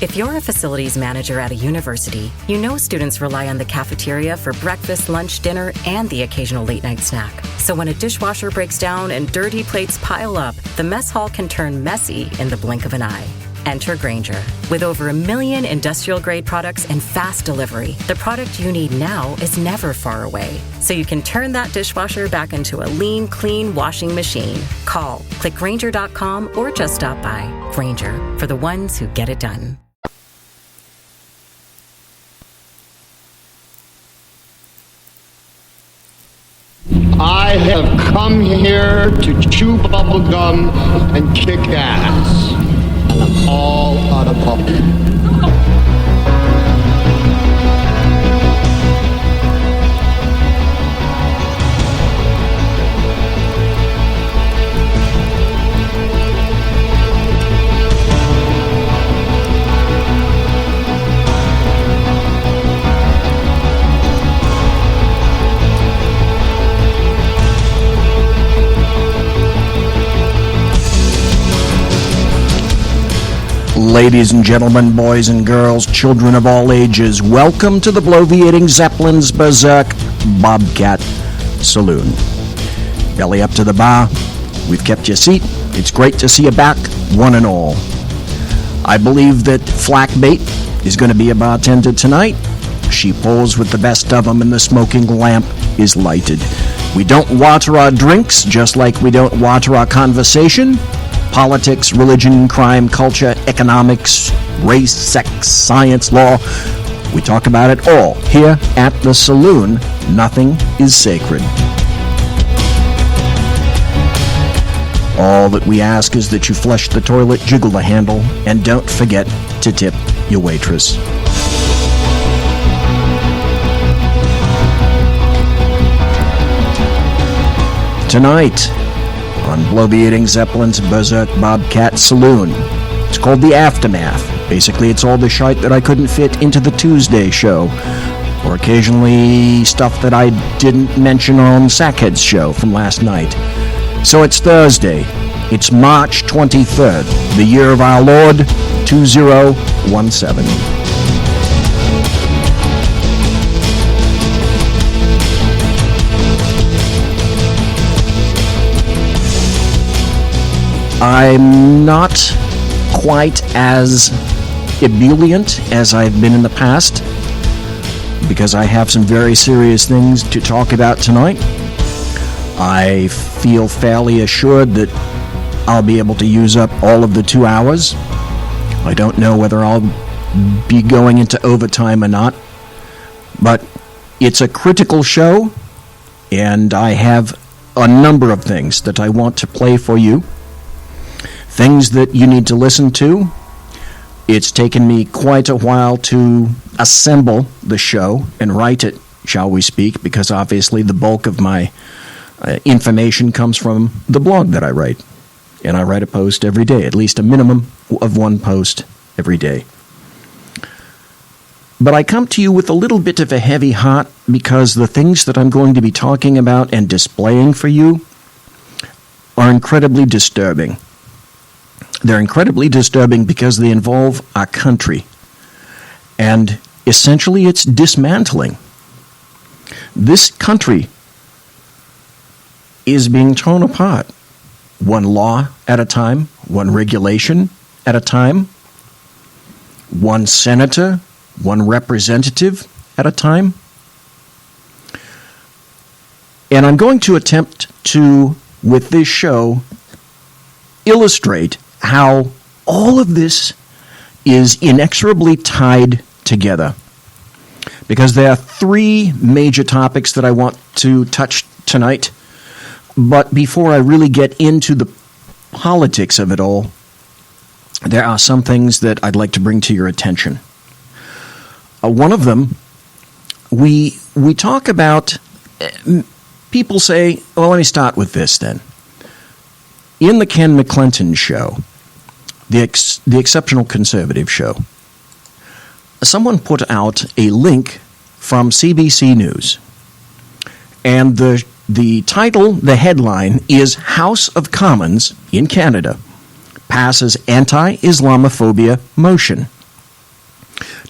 If you're a facilities manager at a university, you know students rely on the cafeteria for breakfast, lunch, dinner, and the occasional late-night snack. So when a dishwasher breaks down and dirty plates pile up, the mess hall can turn messy in the blink of an eye. Enter Grainger. With over 1 million industrial-grade products and fast delivery, the product you need now is never far away. So you can turn that dishwasher back into a lean, clean washing machine. Call, click Grainger.com, or just stop by. Grainger, for the ones who get it done. I have come here to chew bubblegum and kick ass. And I'm all out of bubble. Ladies and gentlemen, boys and girls, children of all ages, welcome to the bloviating Zeppelin's Berserk Bobcat Saloon. Belly up to the bar. We've kept your seat. It's great to see you back, one and all. I believe that Flackbait is going to be a bartender tonight. She pours with the best of them, and the smoking lamp is lighted. We don't water our drinks, just like we don't water our conversation. Politics, religion, crime, culture, economics, race, sex, science, law. We talk about it all. Here at the saloon, nothing is sacred. All that we ask is that you flush the toilet, jiggle the handle, and don't forget to tip your waitress. Tonight, on bloviating Zeppelin's Berserk Bobcat Saloon. It's called The Aftermath. Basically, it's all the shite that I couldn't fit into the Tuesday show, or occasionally stuff that I didn't mention on Sackhead's show from last night. So it's Thursday. It's March 23rd, the year of our Lord, 2017. I'm not quite as ebullient as I've been in the past because I have some very serious things to talk about tonight. I feel fairly assured that I'll be able to use up all of the 2 hours. I don't know whether I'll be going into overtime or not, but it's a critical show, and I have a number of things that I want to play for you. Things that you need to listen to. It's taken me quite a while to assemble the show and write it, shall we speak, because obviously the bulk of my information comes from the blog that I write. And I write a post every day, at least a minimum of one post every day. But I come to you with a little bit of a heavy heart because the things that I'm going to be talking about and displaying for you are incredibly disturbing. They're incredibly disturbing because they involve our country. And essentially it's dismantling. This country is being torn apart. One law at a time, one regulation at a time, one senator, one representative at a time. And I'm going to attempt to, with this show, illustrate how all of this is inexorably tied together. Because there are three major topics that I want to touch tonight. But before I really get into the politics of it all, there are some things that I'd like to bring to your attention. One of them, we talk about, people say, well, let me start with this then. In the Ken McClinton show, the Exceptional Conservative show, someone put out a link from CBC News. And the title, the headline, is House of Commons in Canada passes anti-Islamophobia motion.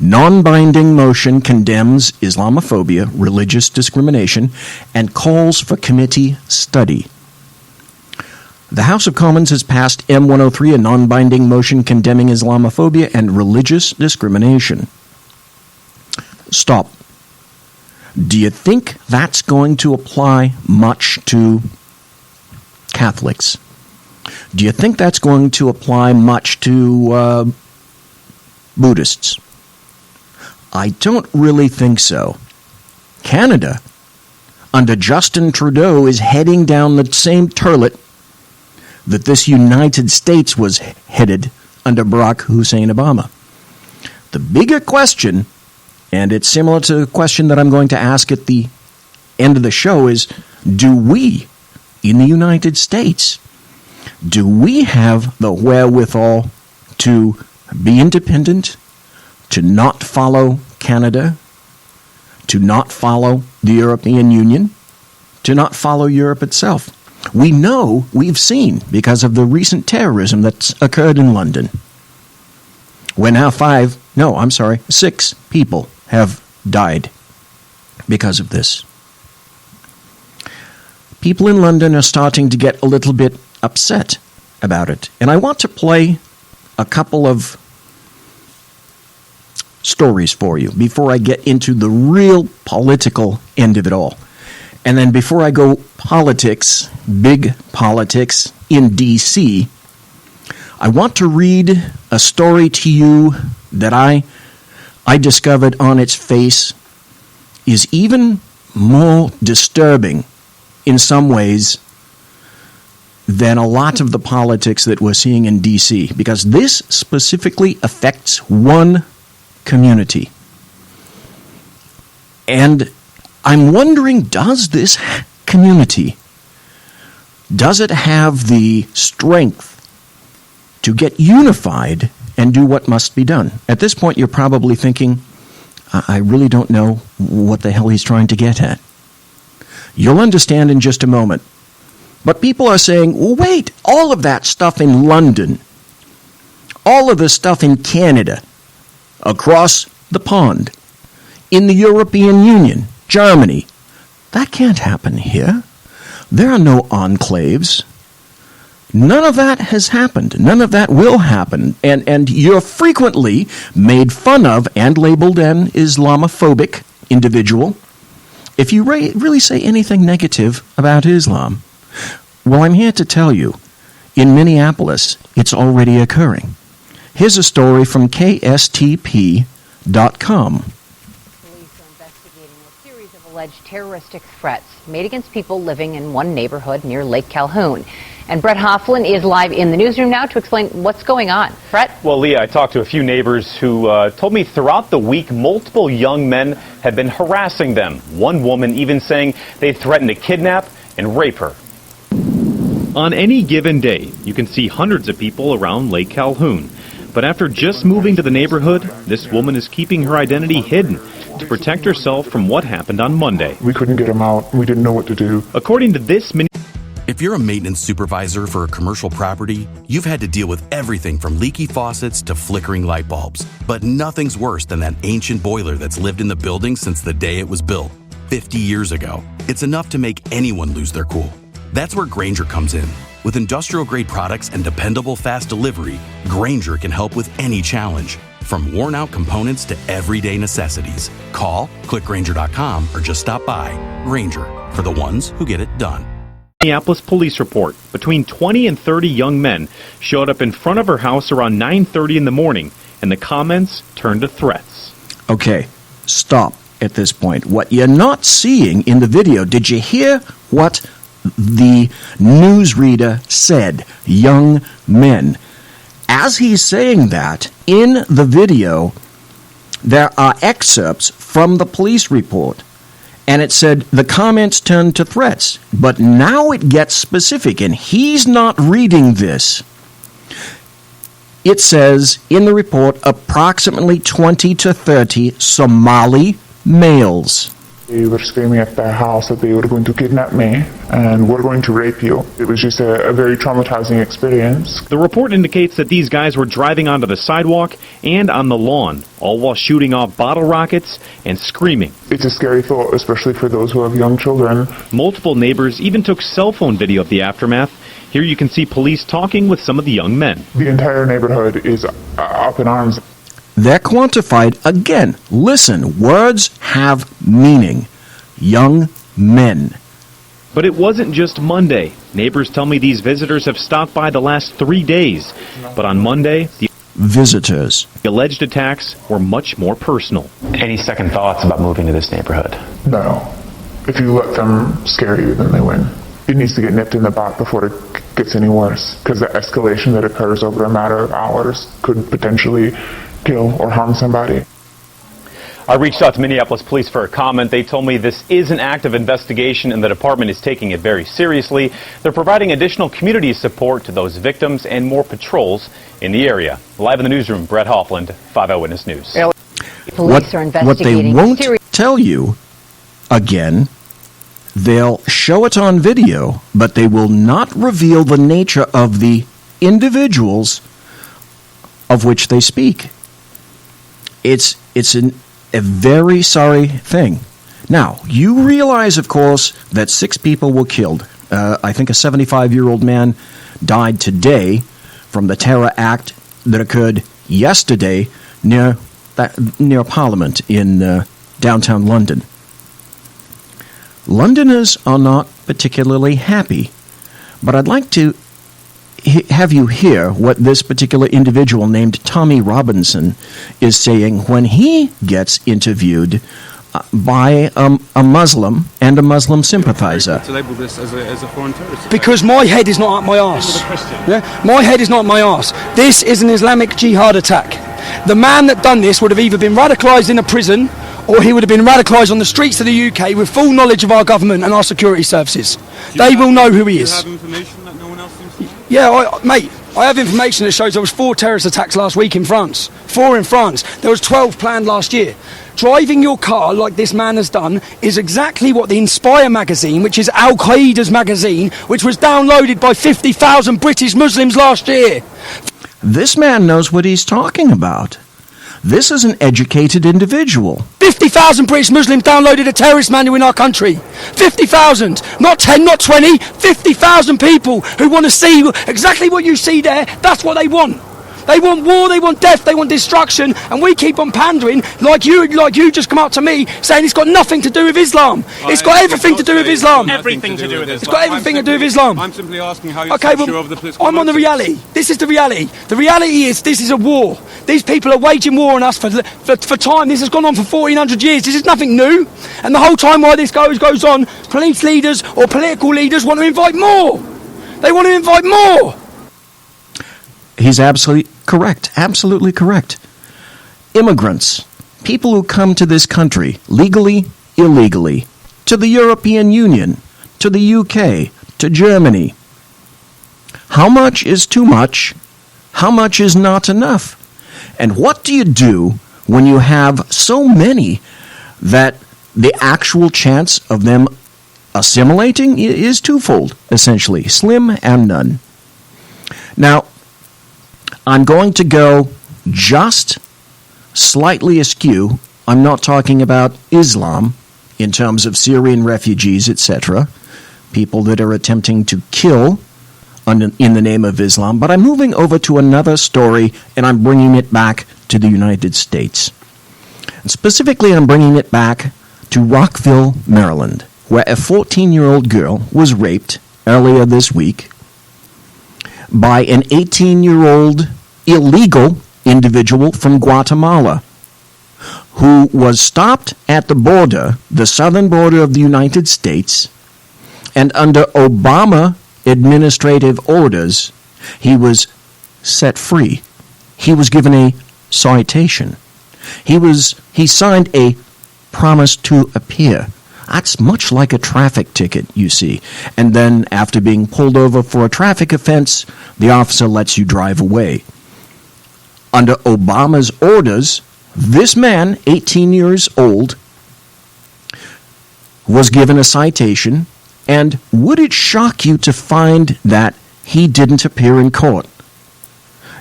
Non-binding motion condemns Islamophobia, religious discrimination, and calls for committee study. The House of Commons has passed M103, a non-binding motion condemning Islamophobia and religious discrimination. Stop. Do you think that's going to apply much to Catholics? Do you think that's going to apply much to Buddhists? I don't really think so. Canada, under Justin Trudeau, is heading down the same turlet that this United States was headed under Barack Hussein Obama. The bigger question, and it's similar to the question that I'm going to ask at the end of the show, is do we, in the United States, do we have the wherewithal to be independent, to not follow Canada, to not follow the European Union, to not follow Europe itself? We know, we've seen, because of the recent terrorism that's occurred in London, where now 6 people have died because of this. People in London are starting to get a little bit upset about it. And I want to play a couple of stories for you before I get into the real political end of it all. And then before I go politics, big politics in D.C., I want to read a story to you that I discovered on its face is even more disturbing in some ways than a lot of the politics that we're seeing in D.C., because this specifically affects one community. And I'm wondering, does this community, does it have the strength to get unified and do what must be done? At this point, you're probably thinking, I really don't know what the hell he's trying to get at. You'll understand in just a moment. But people are saying, well, wait, all of that stuff in London, all of the stuff in Canada, across the pond, in the European Union, Germany, that can't happen here. There are no enclaves. None of that has happened. None of that will happen. And you're frequently made fun of and labeled an Islamophobic individual if you really say anything negative about Islam. Well, I'm here to tell you, in Minneapolis, it's already occurring. Here's a story from KSTP.com. Police are investigating a series of alleged terroristic threats made against people living in one neighborhood near Lake Calhoun. And Brett Hofflin is live in the newsroom now to explain what's going on. Brett? Well, Leah, I talked to a few neighbors who told me throughout the week multiple young men had been harassing them. One woman even saying they threatened to kidnap and rape her. On any given day, you can see hundreds of people around Lake Calhoun. But after just moving to the neighborhood, this woman is keeping her identity hidden to protect herself from what happened on Monday. We couldn't get him out. We didn't know what to do. According to this If you're a maintenance supervisor for a commercial property, you've had to deal with everything from leaky faucets to flickering light bulbs. But nothing's worse than that ancient boiler that's lived in the building since the day it was built, 50 years ago. It's enough to make anyone lose their cool. That's where Grainger comes in. With industrial-grade products and dependable fast delivery, Grainger can help with any challenge, from worn-out components to everyday necessities. Call, click Grainger.com, or just stop by. Grainger, for the ones who get it done. Minneapolis police report, between 20 and 30 young men showed up in front of her house around 9:30 in the morning, and the comments turned to threats. Okay, stop at this point. What you're not seeing in the video, did you hear what the newsreader said? Young men. As he's saying that, in the video, there are excerpts from the police report. And it said the comments turned to threats. But now it gets specific, and he's not reading this. It says in the report, approximately 20 to 30 Somali males. They were screaming at the house that they were going to kidnap me and were going to rape you. It was just a very traumatizing experience. The report indicates that these guys were driving onto the sidewalk and on the lawn, all while shooting off bottle rockets and screaming. It's a scary thought, especially for those who have young children. Multiple neighbors even took cell phone video of the aftermath. Here you can see police talking with some of the young men. The entire neighborhood is up in arms. They're quantified again. Listen, words have meaning. Young men. But it wasn't just Monday. Neighbors tell me these visitors have stopped by the last 3 days. But on Monday, the alleged attacks were much more personal. Any second thoughts about moving to this neighborhood? No. If you let them scare you, then they win. It needs to get nipped in the butt before it gets any worse, because the escalation that occurs over a matter of hours could potentially kill or harm somebody. I reached out to Minneapolis police for a comment. They told me this is an active investigation and the department is taking it very seriously. They're providing additional community support to those victims and more patrols in the area. Live in the newsroom, Brett Hoffland, 5 Eyewitness News. Police are investigating. What they won't tell you, again, they'll show it on video, but they will not reveal the nature of the individuals of which they speak. It's a very sorry thing. Now, you realize, of course, that 6 people were killed. I think a 75-year-old man died today from the terror act that occurred yesterday near Parliament in downtown London. Londoners are not particularly happy, but I'd like to have you hear what this particular individual named Tommy Robinson is saying when he gets interviewed by a Muslim and a Muslim sympathizer. To label this as a foreign terrorist? Because my head is not up my arse. Yeah? My head is not up my arse. This is an Islamic jihad attack. The man that done this would have either been radicalised in a prison or he would have been radicalised on the streets of the UK with full knowledge of our government and our security services. They will know who he is. Do you have information that no one else seems to know? Yeah, mate, I have information that shows there was 4 terrorist attacks last week in France. 4 in France. There was 12 planned last year. Driving your car like this man has done is exactly what the Inspire magazine, which is Al-Qaeda's magazine, which was downloaded by 50,000 British Muslims last year. This man knows what he's talking about. This is an educated individual. 50,000 British Muslims downloaded a terrorist manual in our country. 50,000. Not 10, not 20. 50,000 people who want to see exactly what you see there. That's what they want. They want war, they want death, they want destruction, and we keep on pandering like you just come out to me saying it's got nothing to do with Islam. It's got everything to do with Islam. Everything to do with Islam. It's got everything to do with Islam. I'm simply asking how you well, over the political I'm on the reality. This is the reality. The reality is this is a war. These people are waging war on us for time. This has gone on for 1,400 years. This is nothing new. And the whole time while this goes on, police leaders or political leaders want to invite more. They want to invite more. He's absolutely correct. Absolutely correct. Immigrants, people who come to this country, legally, illegally, to the European Union, to the UK, to Germany. How much is too much? How much is not enough? And what do you do when you have so many that the actual chance of them assimilating is twofold, essentially, slim and none? Now, I'm going to go just slightly askew. I'm not talking about Islam in terms of Syrian refugees, etc., people that are attempting to kill in the name of Islam, but I'm moving over to another story, and I'm bringing it back to the United States. And specifically, I'm bringing it back to Rockville, Maryland, where a 14-year-old girl was raped earlier this week by an 18-year-old illegal individual from Guatemala who was stopped at the border, the southern border of the United States, and under Obama administrative orders, he was set free. He was given a citation. He signed a promise to appear. That's much like a traffic ticket, you see. And then after being pulled over for a traffic offense, the officer lets you drive away. Under Obama's orders, this man, 18 years old, was given a citation, and would it shock you to find that he didn't appear in court?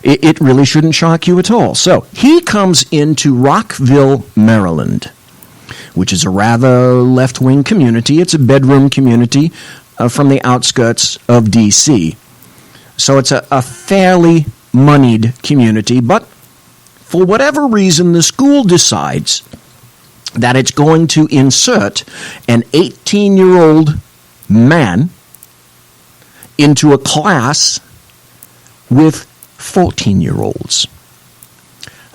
It really shouldn't shock you at all. So he comes into Rockville, Maryland, which is a rather left-wing community. It's a bedroom community from the outskirts of D.C. So it's a fairly moneyed community, but for whatever reason, the school decides that it's going to insert an 18-year-old man into a class with 14-year-olds.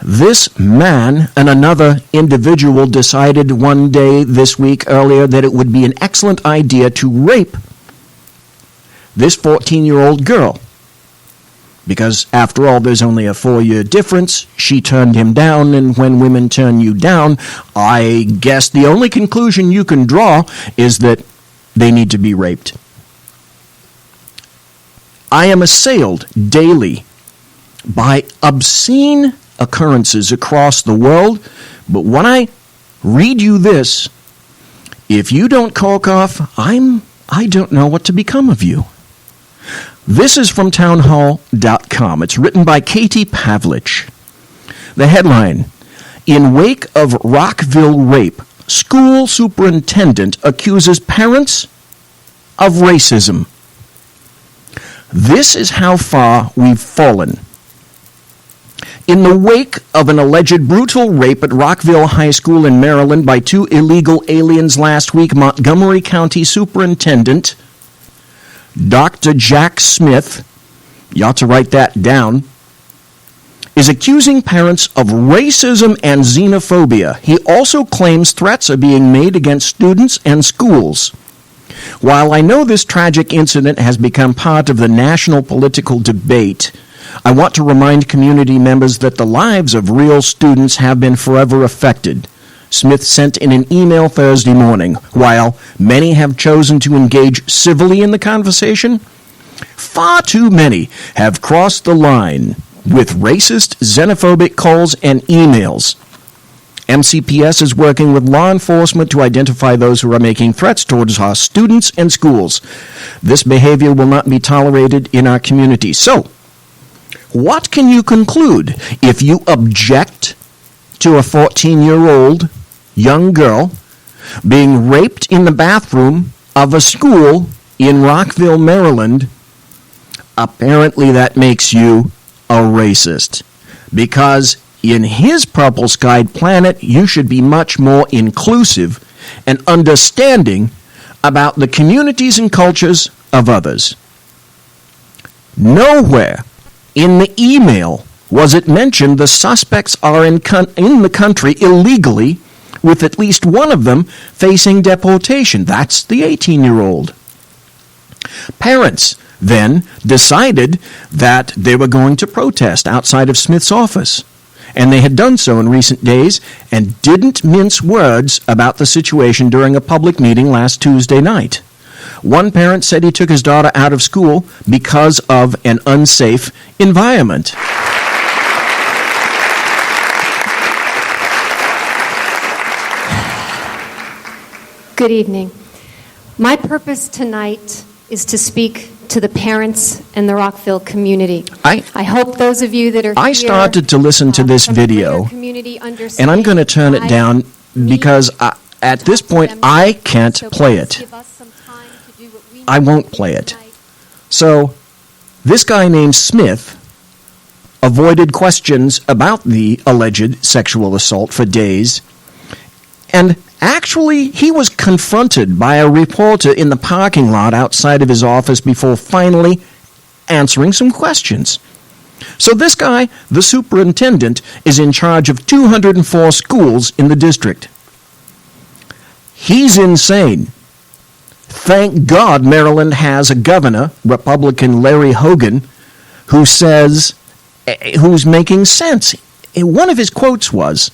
This man and another individual decided one day this week earlier that it would be an excellent idea to rape this 14-year-old girl. Because, after all, there's only a 4-year difference. She turned him down, and when women turn you down, I guess the only conclusion you can draw is that they need to be raped. I am assailed daily by obscene occurrences across the world, but when I read you this, if you don't cork off, I don't know what to become of you. This is from townhall.com. It's written by Katie Pavlich. The headline, in wake of Rockville rape, school superintendent accuses parents of racism. This is how far we've fallen. In the wake of an alleged brutal rape at Rockville High School in Maryland by 2 illegal aliens last week, Montgomery County Superintendent Dr. Jack Smith, you ought to write that down, is accusing parents of racism and xenophobia. He also claims threats are being made against students and schools. While I know this tragic incident has become part of the national political debate, I want to remind community members that the lives of real students have been forever affected. Smith sent in an email Thursday morning. While many have chosen to engage civilly in the conversation, far too many have crossed the line with racist, xenophobic calls and emails. MCPS is working with law enforcement to identify those who are making threats towards our students and schools. This behavior will not be tolerated in our community. So, what can you conclude if you object to a 14-year-old young girl being raped in the bathroom of a school in Rockville, Maryland? Apparently that makes you a racist. Because in his purple-skied planet, you should be much more inclusive and understanding about the communities and cultures of others. Nowhere in the email was it mentioned the suspects are in the country illegally, with at least one of them facing deportation. That's the 18-year-old. Parents then decided that they were going to protest outside of Smith's office, and they had done so in recent days and didn't mince words about the situation during a public meeting last Tuesday night. One parent said he took his daughter out of school because of an unsafe environment. Good evening. My purpose tonight is to speak to the parents and the Rockville community. I hope those of you that are I started to listen to this video, and I'm going to turn it down because at this point I can't play it. I won't play it. So this guy named Smith avoided questions about the alleged sexual assault for days, and actually, he was confronted by a reporter in the parking lot outside of his office before finally answering some questions. So this guy, the superintendent, is in charge of 204 schools in the district. He's insane. Thank God Maryland has a governor, Republican Larry Hogan, who's making sense. One of his quotes was,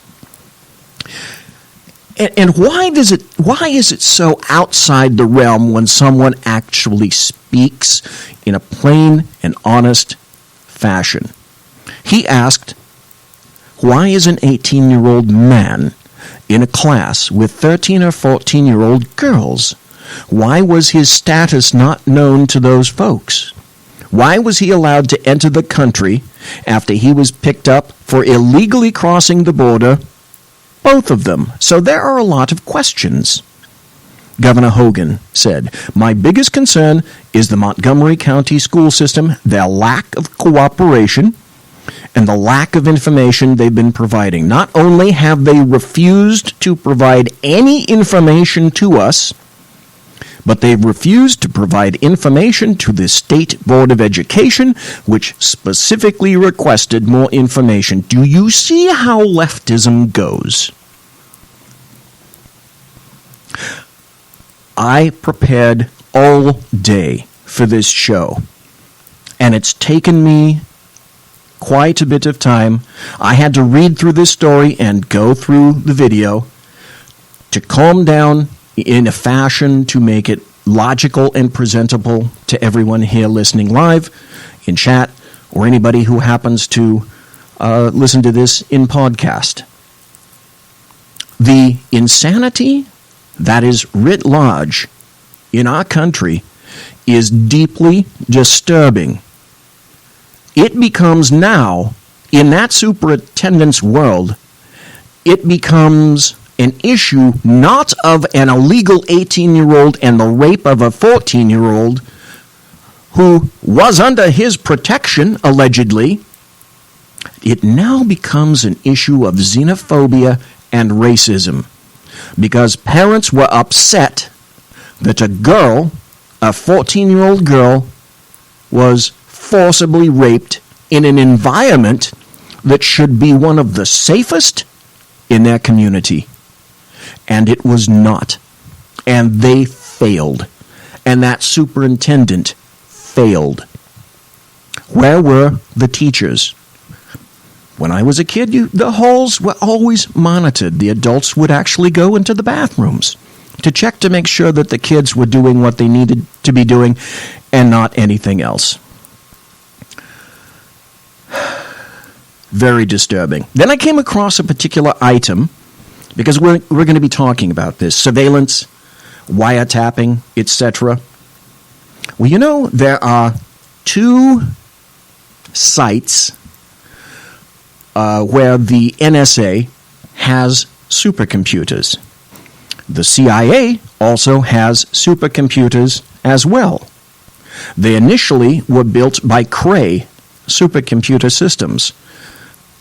and why is it so outside the realm when someone actually speaks in a plain and honest fashion? He asked, why is an 18-year-old man in a class with 13 or 14-year-old girls. Why was his status not known to those folks? Why was he allowed to enter the country after he was picked up for illegally crossing the border? Both of them. So there are a lot of questions. Governor Hogan said, "My biggest concern is the Montgomery County school system, their lack of cooperation, and the lack of information they've been providing. Not only have they refused to provide any information to us, but they've refused to provide information to the State Board of Education, which specifically requested more information." Do you see how leftism goes? I prepared all day for this show, and it's taken me quite a bit of time. I had to read through this story and go through the video to calm down in a fashion to make it logical and presentable to everyone here listening live, in chat, or anybody who happens to listen to this in podcast. The insanity that is writ large in our country is deeply disturbing. It becomes now, in that superintendent's world, it becomes an issue not of an illegal 18-year-old and the rape of a 14-year-old who was under his protection, allegedly. It now becomes an issue of xenophobia and racism, because parents were upset that a girl, a 14-year-old girl, was forcibly raped in an environment that should be one of the safest in their community. And it was not. And they failed. And that superintendent failed. Where were the teachers? When I was a kid, the halls were always monitored. The adults would actually go into the bathrooms to check to make sure that the kids were doing what they needed to be doing and not anything else. Very disturbing. Then I came across a particular item, because we're going to be talking about this. Surveillance, wiretapping, etc. Well, you know, there are two sites where the NSA has supercomputers. The CIA also has supercomputers as well. They initially were built by Cray supercomputer systems.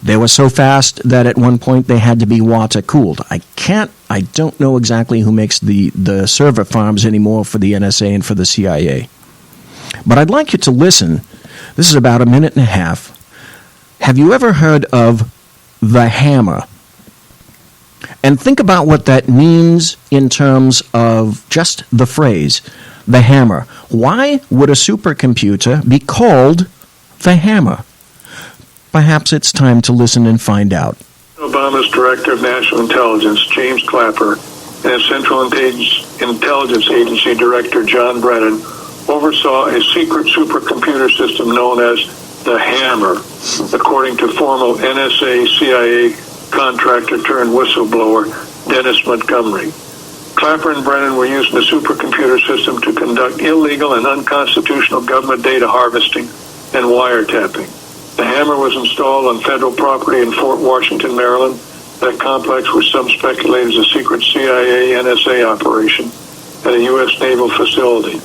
They were so fast that at one point they had to be water-cooled. I don't know exactly who makes the server farms anymore for the NSA and for the CIA. But I'd like you to listen. This is about a minute and a half. Have you ever heard of the hammer? And think about what that means in terms of just the phrase, the hammer. Why would a supercomputer be called the hammer? Perhaps it's time to listen and find out. Obama's Director of National Intelligence, James Clapper, and his Central Intelligence Agency Director, John Brennan, oversaw a secret supercomputer system known as the Hammer, according to former NSA-CIA contractor turned whistleblower Dennis Montgomery. Clapper and Brennan were using the supercomputer system to conduct illegal and unconstitutional government data harvesting and wiretapping. The Hammer was installed on federal property in Fort Washington, Maryland. That complex, which some speculate is a secret CIA-NSA operation at a U.S. naval facility.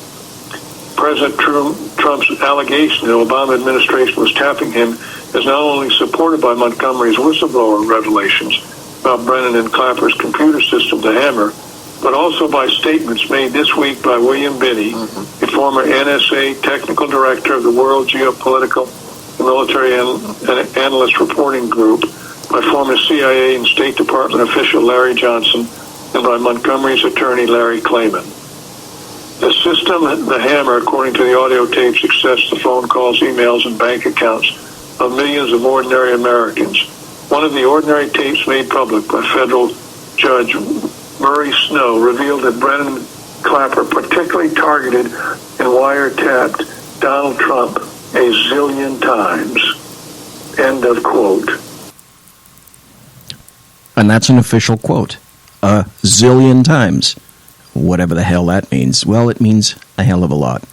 President Trump's allegation the Obama administration was tapping him is not only supported by Montgomery's whistleblower revelations about Brennan and Clapper's computer system, the Hammer, but also by statements made this week by William Binney, a former NSA technical director of the World Geopolitical and Military Analyst Reporting Group, by former CIA and State Department official Larry Johnson, and by Montgomery's attorney Larry Klayman. The system, the Hammer, according to the audio tapes, accessed the phone calls, emails, and bank accounts of millions of ordinary Americans. One of the ordinary tapes made public by federal Judge Murray Snow revealed that Brennan and Clapper particularly targeted and wiretapped Donald Trump a zillion times. End of quote. And that's an official quote. A zillion times. Whatever the hell that means. Well, it means a hell of a lot.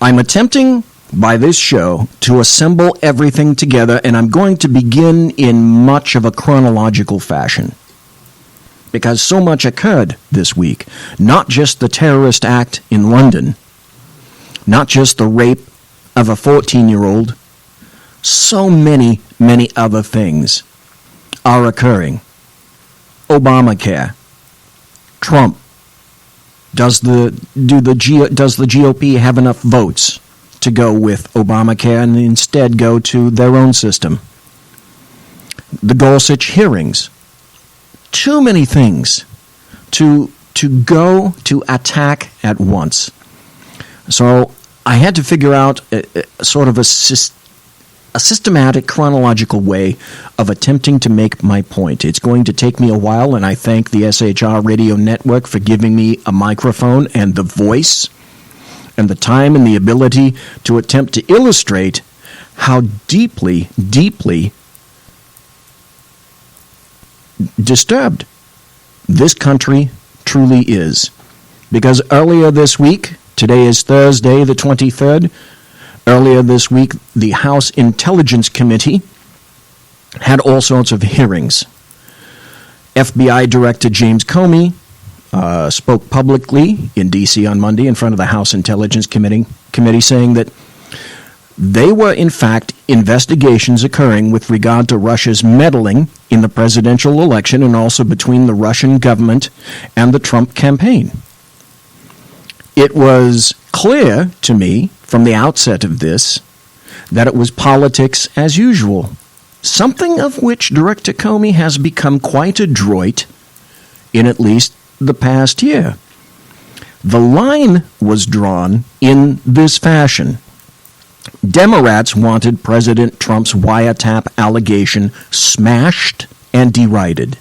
I'm attempting by this show to assemble everything together, and I'm going to begin in much of a chronological fashion. Because so much occurred this week. Not just the terrorist act in London. Not just the rape of a 14-year-old. So many, many other things are occurring. Obamacare. Trump. Does the GOP have enough votes to go with Obamacare and instead go to their own system? The Gorsuch hearings. Too many things to go to attack at once. So I had to figure out sort of a systematic, chronological way of attempting to make my point. It's going to take me a while, and I thank the SHR Radio Network for giving me a microphone and the voice and the time and the ability to attempt to illustrate how deeply, deeply disturbed this country truly is. Because earlier this week, today is Thursday the 23rd, earlier this week, the House Intelligence Committee had all sorts of hearings. FBI Director James Comey spoke publicly in D.C. on Monday in front of the House Intelligence Committee saying that they were, in fact, investigations occurring with regard to Russia's meddling in the presidential election and also between the Russian government and the Trump campaign. It was clear to me from the outset of this that it was politics as usual, something of which Director Comey has become quite adroit in at least the past year. The line was drawn in this fashion. Democrats wanted President Trump's wiretap allegation smashed and derided.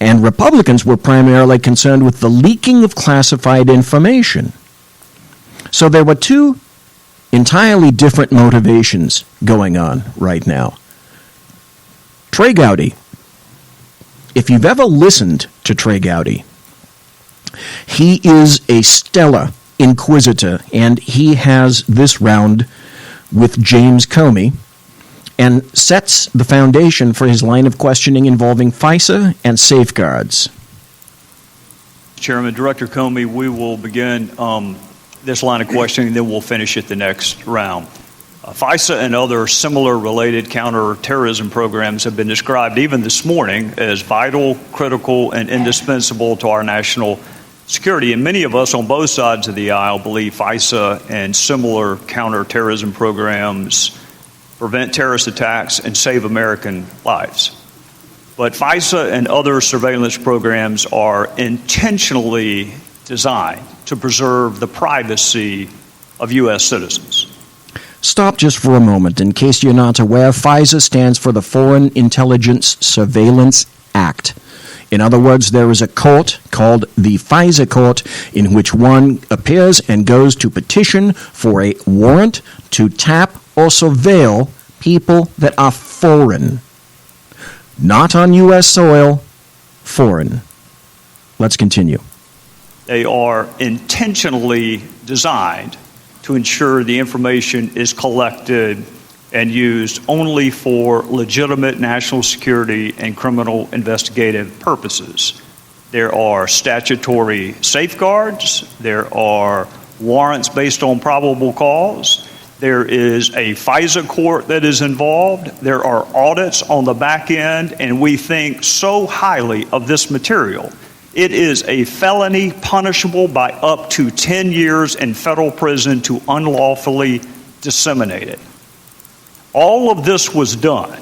And Republicans were primarily concerned with the leaking of classified information. So there were two entirely different motivations going on right now. Trey Gowdy. If you've ever listened to Trey Gowdy, he is a stellar inquisitor, and he has this round with James Comey and sets the foundation for his line of questioning involving FISA and safeguards. Chairman, Director Comey, we will begin this line of questioning, then we'll finish it the next round. FISA and other similar related counterterrorism programs have been described even this morning as vital, critical, and indispensable to our national security. And many of us on both sides of the aisle believe FISA and similar counterterrorism programs prevent terrorist attacks and save American lives. But FISA and other surveillance programs are intentionally designed to preserve the privacy of U.S. citizens. Stop just for a moment. In case you're not aware, FISA stands for the Foreign Intelligence Surveillance Act. In other words, there is a court called the FISA court in which one appears and goes to petition for a warrant to tap or surveil people that are foreign. Not on U.S. soil, foreign. Let's continue. They are intentionally designed to ensure the information is collected and used only for legitimate national security and criminal investigative purposes. There are statutory safeguards. There are warrants based on probable cause. There is a FISA court that is involved. There are audits on the back end, and we think so highly of this material. It is a felony punishable by up to 10 years in federal prison to unlawfully disseminate it. All of this was done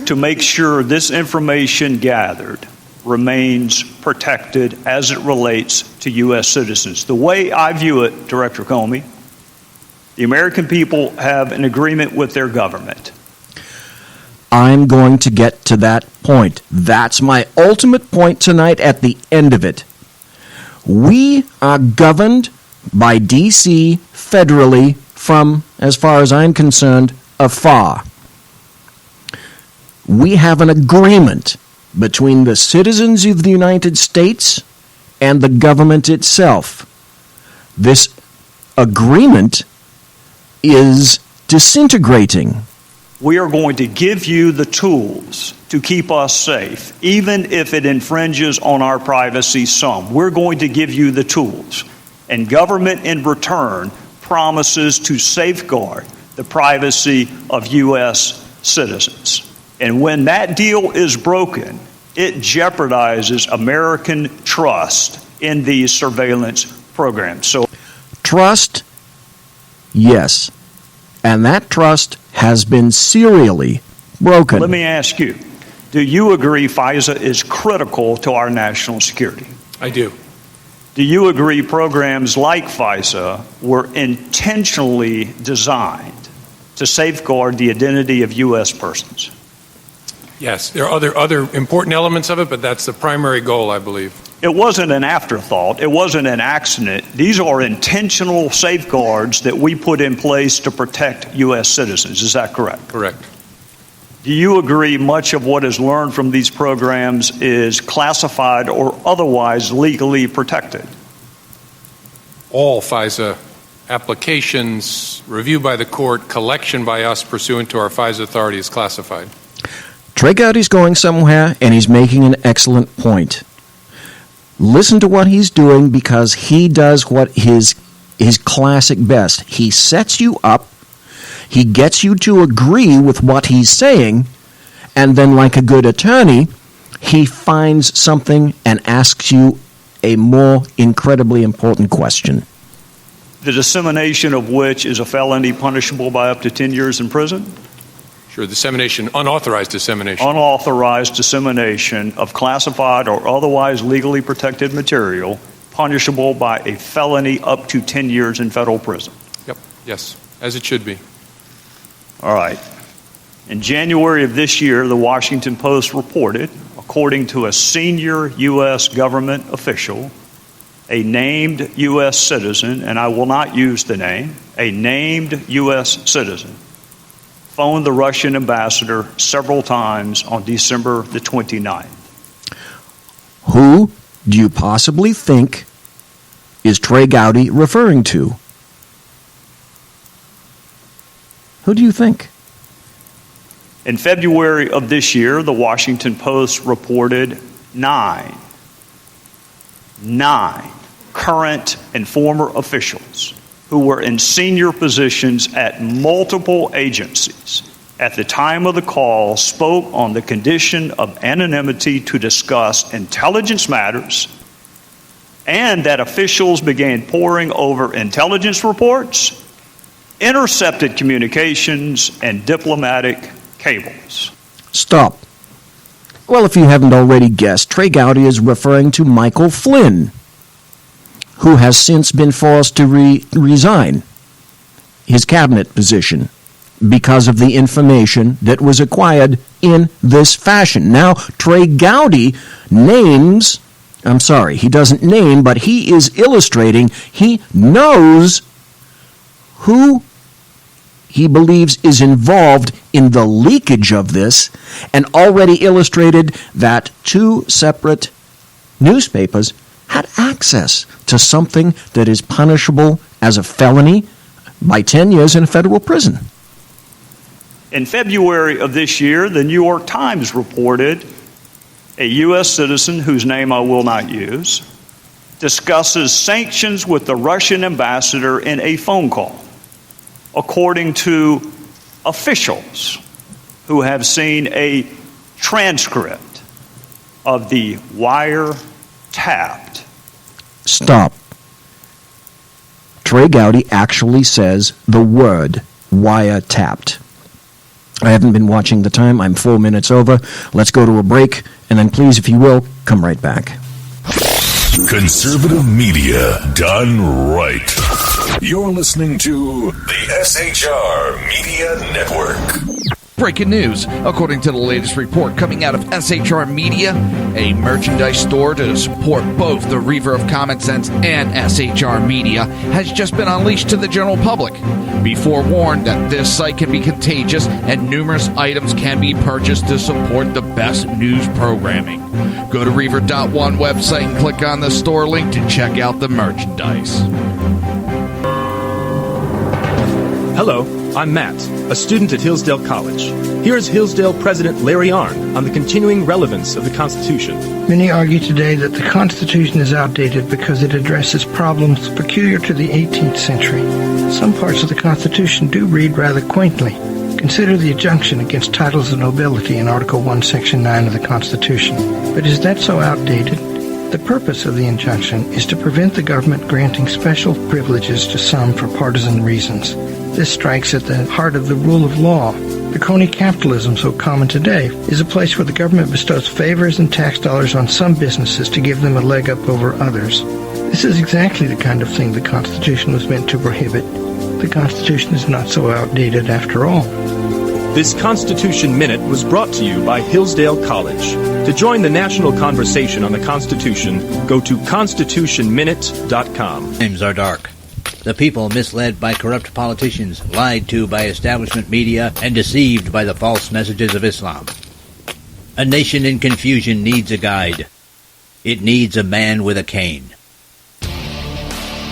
to make sure this information gathered remains protected as it relates to U.S. citizens. The way I view it, Director Comey, the American people have an agreement with their government. I'm going to get to that point. That's my ultimate point tonight at the end of it. We are governed by D.C. federally from, as far as I'm concerned, afar. We have an agreement between the citizens of the United States and the government itself. This agreement is disintegrating. We are going to give you the tools to keep us safe, even if it infringes on our privacy some. We're going to give you the tools. And government in return promises to safeguard the privacy of U.S. citizens. And when that deal is broken, it jeopardizes American trust in these surveillance programs. So, trust, yes. And that trust has been serially broken. Let me ask you, do you agree FISA is critical to our national security? I do. Do you agree programs like FISA were intentionally designed to safeguard the identity of U.S. persons? Yes, there are other important elements of it, but that's the primary goal, I believe. It wasn't an afterthought. It wasn't an accident. These are intentional safeguards that we put in place to protect U.S. citizens. Is that correct? Correct. Do you agree much of what is learned from these programs is classified or otherwise legally protected? All FISA applications, review by the court, collection by us pursuant to our FISA authority is classified. Trey Gowdy's going somewhere, and he's making an excellent point. Listen to what he's doing, because he does what his classic best. He sets you up, he gets you to agree with what he's saying, and then, like a good attorney, he finds something and asks you a more incredibly important question. The dissemination of which is a felony punishable by up to 10 years in prison? Sure, dissemination, unauthorized dissemination. Unauthorized dissemination of classified or otherwise legally protected material, punishable by a felony up to 10 years in federal prison. Yep, yes, as it should be. All right. In January of this year, the Washington Post reported, according to a senior U.S. government official, a named U.S. citizen, and I will not use the name, a named U.S. citizen, phoned the Russian ambassador several times on December the 29th. Who do you possibly think is Trey Gowdy referring to? Who do you think? In February of this year, the Washington Post reported nine current and former officials who were in senior positions at multiple agencies at the time of the call spoke on the condition of anonymity to discuss intelligence matters, and that officials began poring over intelligence reports, intercepted communications, and diplomatic cables. Stop. Well, if you haven't already guessed, Trey Gowdy is referring to Michael Flynn, who has since been forced to resign his cabinet position because of the information that was acquired in this fashion. Now, Trey Gowdy names, I'm sorry, he doesn't name, but he is illustrating, he knows who he believes is involved in the leakage of this, and already illustrated that two separate newspapers had access to something that is punishable as a felony by 10 years in federal prison. In February of this year, the New York Times reported a U.S. citizen, whose name I will not use, discusses sanctions with the Russian ambassador in a phone call, according to officials who have seen a transcript of the wiretapped. Stop. Trey Gowdy actually says the word wiretapped. I haven't been watching the time. I'm 4 minutes over. Let's go to a break, and then please, if you will, come right back. Conservative media done right. You're listening to the SHR Media Network. Breaking news. According to the latest report coming out of SHR Media, a merchandise store to support both the Reaver of Common Sense and SHR Media has just been unleashed to the general public. Be forewarned that this site can be contagious and numerous items can be purchased to support the best news programming. Go to Reaver.one website and click on the store link to check out the merchandise. Hello, I'm Matt, a student at Hillsdale College. Here is Hillsdale President Larry Arnn on the continuing relevance of the Constitution. Many argue today that the Constitution is outdated because it addresses problems peculiar to the 18th century. Some parts of the Constitution do read rather quaintly. Consider the injunction against titles of nobility in Article 1, Section 9 of the Constitution. But is that so outdated? The purpose of the injunction is to prevent the government granting special privileges to some for partisan reasons. This strikes at the heart of the rule of law. The crony capitalism so common today is a place where the government bestows favors and tax dollars on some businesses to give them a leg up over others. This is exactly the kind of thing the Constitution was meant to prohibit. The Constitution is not so outdated after all. This Constitution Minute was brought to you by Hillsdale College. To join the national conversation on the Constitution, go to constitutionminute.com. Names are dark. The people misled by corrupt politicians, lied to by establishment media, and deceived by the false messages of Islam. A nation in confusion needs a guide. It needs a man with a cane.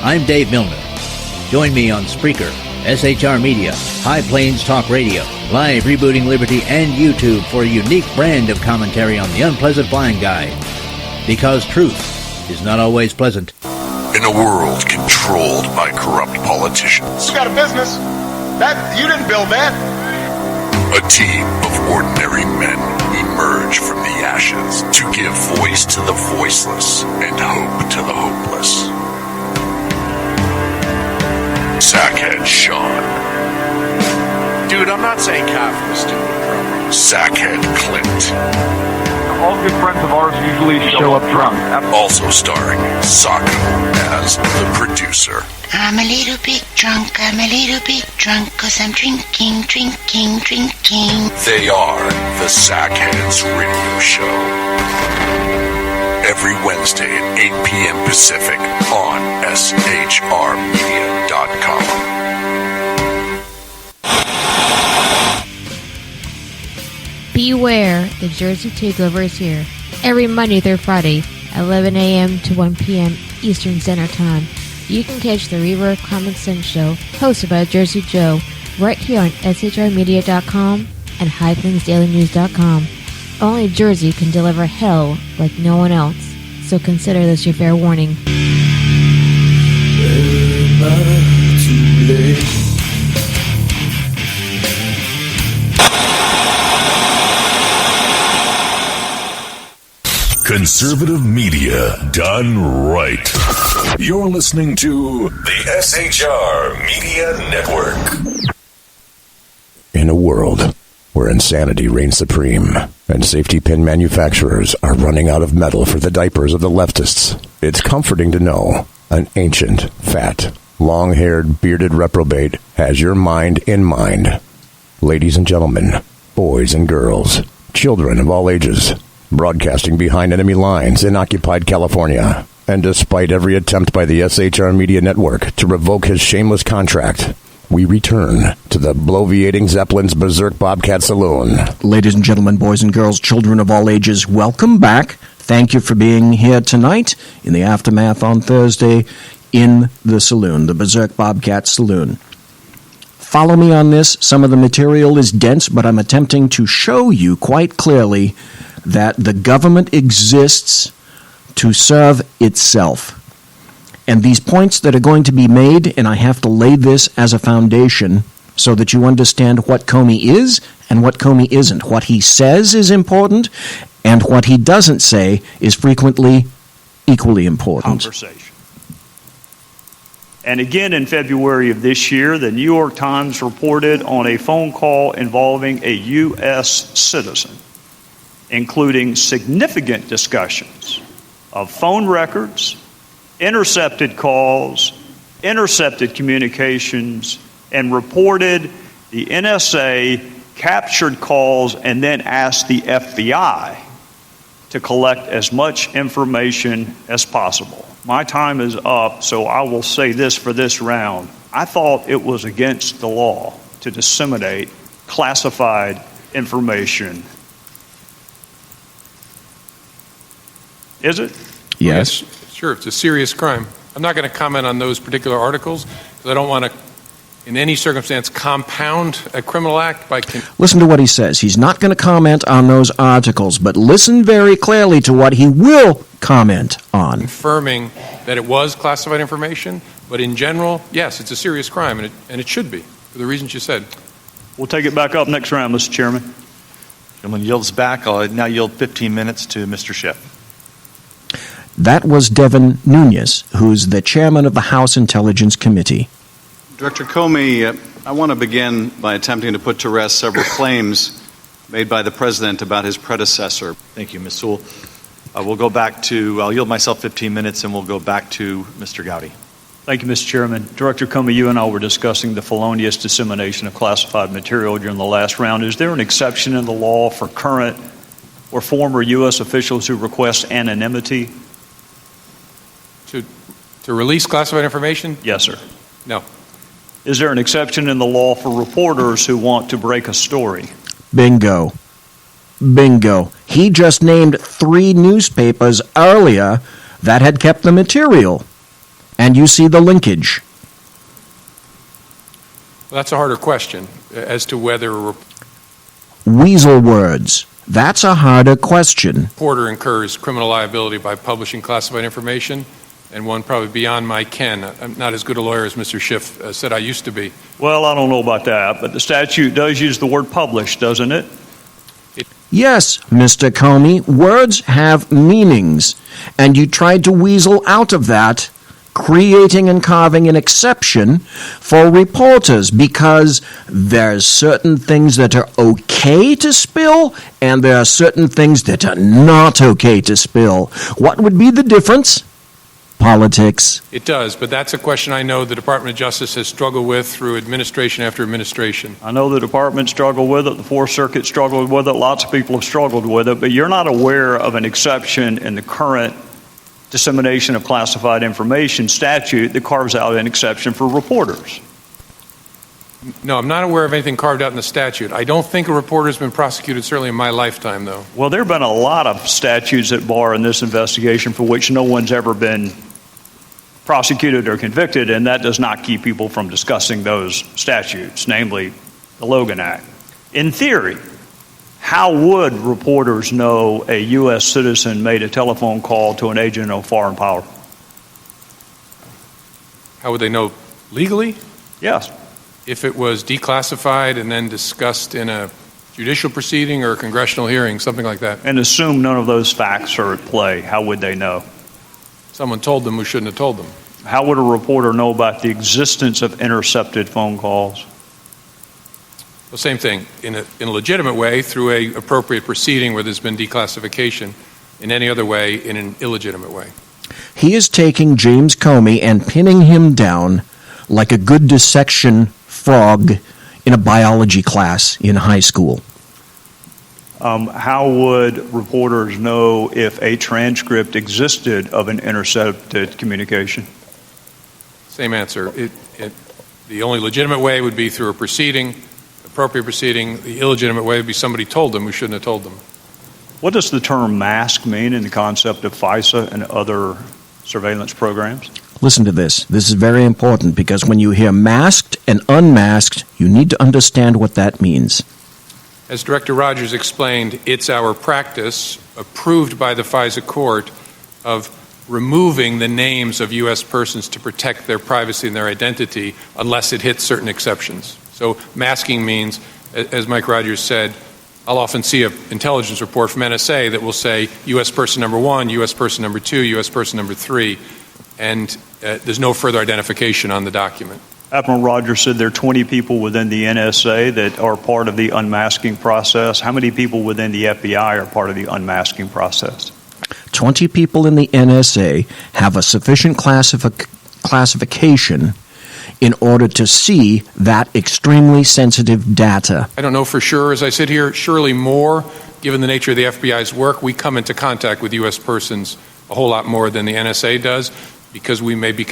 I'm Dave Milner. Join me on Spreaker, SHR Media, High Plains Talk Radio, Live Rebooting Liberty, and YouTube for a unique brand of commentary on the unpleasant blind guide. Because truth is not always pleasant. In a world controlled by corrupt politicians, You got a business. You didn't build that. a team of ordinary men emerge from the ashes to give voice to the voiceless and hope to the hopeless. Sackhead Sean. Dude, I'm not saying half of the stupid program. Sackhead Clint. All good friends of ours usually show up drunk. Also starring Sako as the producer. I'm a little bit drunk, 'cause I'm drinking. They are the Sackheads Radio Show. Every Wednesday at 8 p.m. Pacific on SHRmedia.com. Beware, the Jersey Takeover is here. Every Monday through Friday, 11 a.m. to 1 p.m. Eastern Standard Time. You can catch the Reaver of Common Sense show, hosted by Jersey Joe, right here on SHRmedia.com and HighPlainsDailyNews.com. Only Jersey can deliver hell like no one else, so consider this your fair warning. Conservative media done right. You're listening to the SHR Media Network. In a world where insanity reigns supreme and safety pin manufacturers are running out of metal for the diapers of the leftists, it's comforting to know an ancient, fat, long-haired, bearded reprobate has your mind in mind. Ladies and gentlemen, boys and girls, children of all ages, broadcasting behind enemy lines in occupied California. And despite every attempt by the SHR Media Network to revoke his shameless contract, we return to the bloviating Zeppelin's Berserk Bobcat Saloon. Ladies and gentlemen, boys and girls, children of all ages, welcome back. Thank you for being here tonight in the aftermath on Thursday in the saloon, the Berserk Bobcat Saloon. Follow me on this. Some of the material is dense, but I'm attempting to show you quite clearly that the government exists to serve itself. And these points that are going to be made, and I have to lay this as a foundation so that you understand what Comey is and what Comey isn't. What he says is important, and what he doesn't say is frequently equally important. Conversation. And again in February of this year, the New York Times reported on a phone call involving a U.S. citizen, including significant discussions of phone records, intercepted calls, intercepted communications, and reported the NSA captured calls and then asked the FBI to collect as much information as possible. My time is up, so I will say this for this round. I thought it was against the law to disseminate classified information. Is it? Yes. Sure, it's a serious crime. I'm not going to comment on those particular articles because I don't want to, in any circumstance, compound a criminal act by... Listen to what he says. He's not going to comment on those articles, but listen very clearly to what he will comment on. Confirming that it was classified information, but in general, yes, it's a serious crime, and it should be, for the reasons you said. We'll take it back up next round, Mr. Chairman. Gentleman yields back. I'll now yield 15 minutes to Mr. Schiff. That was Devin Nunes, who's the chairman of the House Intelligence Committee. Director Comey, I want to begin by attempting to put to rest several claims made by the President about his predecessor. Thank you, Ms. Sewell. We'll go back to, I'll yield myself 15 minutes, and we'll go back to Mr. Gowdy. Thank you, Mr. Chairman. Director Comey, you and I were discussing the felonious dissemination of classified material during the last round. Is there an exception in the law for current or former U.S. officials who request anonymity? To release classified information? Yes, sir. No. Is there an exception in the law for reporters who want to break a story? Bingo. Bingo. He just named 3 newspapers earlier that had kept the material. And you see the linkage. Well, that's a harder question as to whether Weasel words. That's a harder question. reporter incurs criminal liability by publishing classified information, and one probably beyond my ken. I'm not as good a lawyer as Mr. Schiff said I used to be. Well, I don't know about that, but the statute does use the word publish, doesn't it? Yes, Mr. Comey, words have meanings, and you tried to weasel out of that, creating and carving an exception for reporters, because there's certain things that are okay to spill, and there are certain things that are not okay to spill. What would be the difference? Politics. It does, but that's a question I know the Department of Justice has struggled with through administration after administration. I know the department struggled with it, the Fourth Circuit struggled with it, lots of people have struggled with it, but you're not aware of an exception in the current dissemination of classified information statute that carves out an exception for reporters. No, I'm not aware of anything carved out in the statute. I don't think a reporter's been prosecuted, certainly in my lifetime, though. Well, there have been a lot of statutes at bar in this investigation for which no one's ever been prosecuted or convicted, and that does not keep people from discussing those statutes, namely the Logan Act. In theory, how would reporters know a U.S. citizen made a telephone call to an agent of foreign power? How would they know legally? Yes. If it was declassified and then discussed in a judicial proceeding or a congressional hearing, something like that. And assume none of those facts are at play, how would they know? Someone told them who shouldn't have told them. How would a reporter know about the existence of intercepted phone calls? Well, same thing. In a legitimate way, through a appropriate proceeding where there's been declassification. In any other way, in an illegitimate way. He is taking James Comey and pinning him down like a good dissection frog in a biology class in high school. How would reporters know if a transcript existed of an intercepted communication? Same answer. The only legitimate way would be through a proceeding, appropriate proceeding. The illegitimate way would be somebody told them who shouldn't have told them. What does the term mask mean in the concept of FISA and other surveillance programs? Listen to this. This is very important because when you hear masked and unmasked, you need to understand what that means. As Director Rogers explained, it's our practice, approved by the FISA court, of removing the names of U.S. persons to protect their privacy and their identity unless it hits certain exceptions. So masking means, as Mike Rogers said, I'll often see an intelligence report from NSA that will say U.S. person number 1, U.S. person number 2, U.S. person number 3, and there's no further identification on the document. Admiral Rogers said there are 20 people within the NSA that are part of the unmasking process. How many people within the FBI are part of the unmasking process? 20 people in the NSA have a sufficient classification in order to see that extremely sensitive data? I don't know for sure as I sit here. Surely more, given the nature of the FBI's work. We come into contact with U.S. persons a whole lot more than the NSA does, because we may be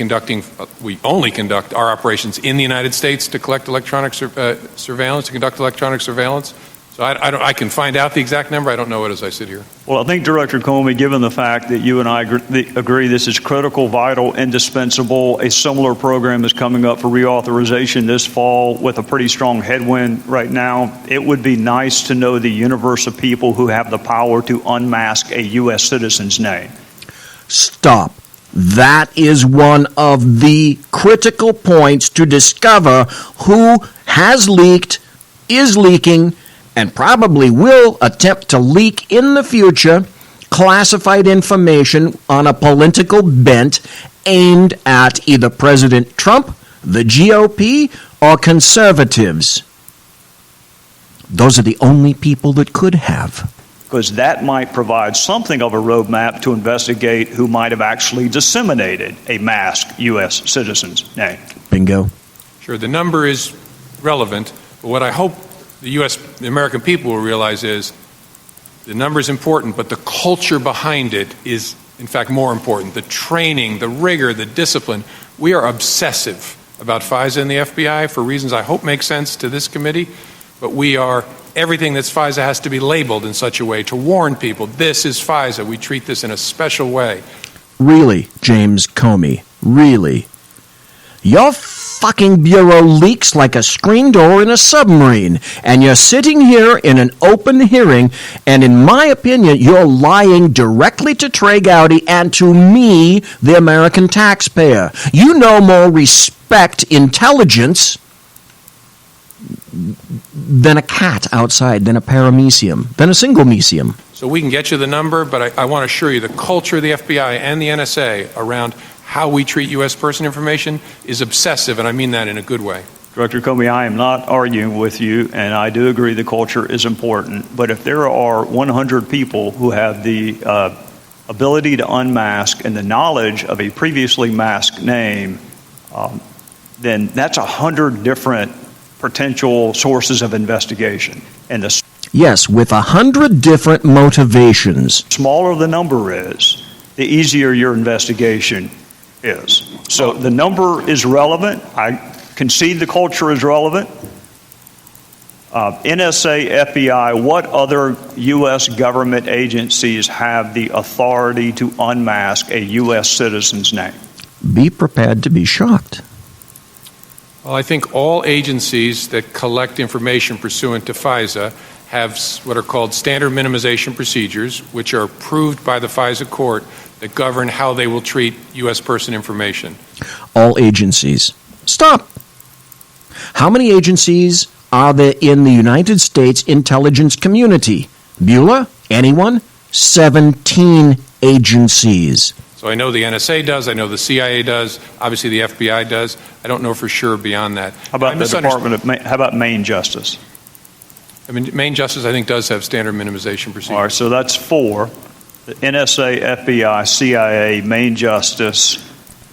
we only conduct our operations in the United States to collect electronic surveillance, to conduct electronic surveillance. So I can find out the exact number. I don't know it as I sit here. Well, I think, Director Comey, given the fact that you and I agree this is critical, vital, indispensable, a similar program is coming up for reauthorization this fall with a pretty strong headwind right now. It would be nice to know the universe of people who have the power to unmask a U.S. citizen's name. Stop. That is one of the critical points to discover who has leaked, is leaking, and probably will attempt to leak in the future classified information on a political bent aimed at either President Trump, the GOP, or conservatives. Those are the only people that could have. Because that might provide something of a roadmap to investigate who might have actually disseminated a masked U.S. citizen's name. Bingo. Sure, the number is relevant, but what I hope the American people will realize is the number is important, but the culture behind it is, in fact, more important. The training, the rigor, the discipline. We are obsessive about FISA and the FBI for reasons I hope make sense to this committee, but everything that's FISA has to be labeled in such a way to warn people, this is FISA. We treat this in a special way. Really, James Comey, really? Your fucking bureau leaks like a screen door in a submarine, and you're sitting here in an open hearing, and in my opinion, you're lying directly to Trey Gowdy and to me, the American taxpayer. You no more respect intelligence than a cat outside, than a paramecium, than a single mesium. So we can get you the number, but I want to assure you the culture of the FBI and the NSA around how we treat U.S. person information is obsessive, and I mean that in a good way. Director Comey, I am not arguing with you, and I do agree the culture is important. But if there are 100 people who have the ability to unmask and the knowledge of a previously masked name, then that's 100 different potential sources of investigation. And the yes, with 100 different motivations. Smaller the number is, the easier your investigation is. So the number is relevant. I concede the culture is relevant. NSA, FBI, what other U.S. government agencies have the authority to unmask a U.S. citizen's name? Be prepared to be shocked. Well, I think all agencies that collect information pursuant to FISA have what are called standard minimization procedures, which are approved by the FISA court that govern how they will treat U.S. person information. All agencies. Stop. How many agencies are there in the United States intelligence community? Bueller? Anyone? 17 agencies. So I know the NSA does, I know the CIA does, obviously the FBI does. I don't know for sure beyond that. How about the Department of how about Maine Justice? I mean, Maine Justice, I think, does have standard minimization procedures. All right, so that's 4. The NSA, FBI, CIA, Maine Justice.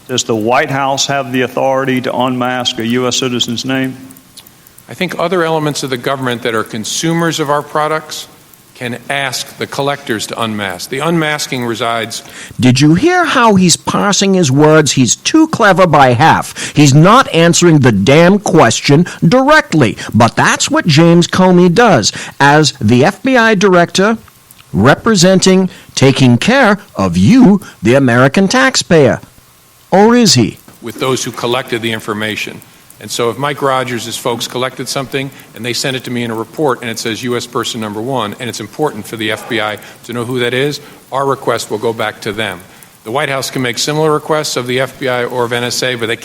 Does the White House have the authority to unmask a U.S. citizen's name? I think other elements of the government that are consumers of our products can ask the collectors to unmask. The unmasking resides... Did you hear how he's parsing his words? He's too clever by half. He's not answering the damn question directly. But that's what James Comey does as the FBI director representing, taking care of you, the American taxpayer. Or is he? With those who collected the information. And so if Mike Rogers' folks collected something and they send it to me in a report and it says U.S. person number 1 and it's important for the FBI to know who that is, our request will go back to them. The White House can make similar requests of the FBI or of NSA, but they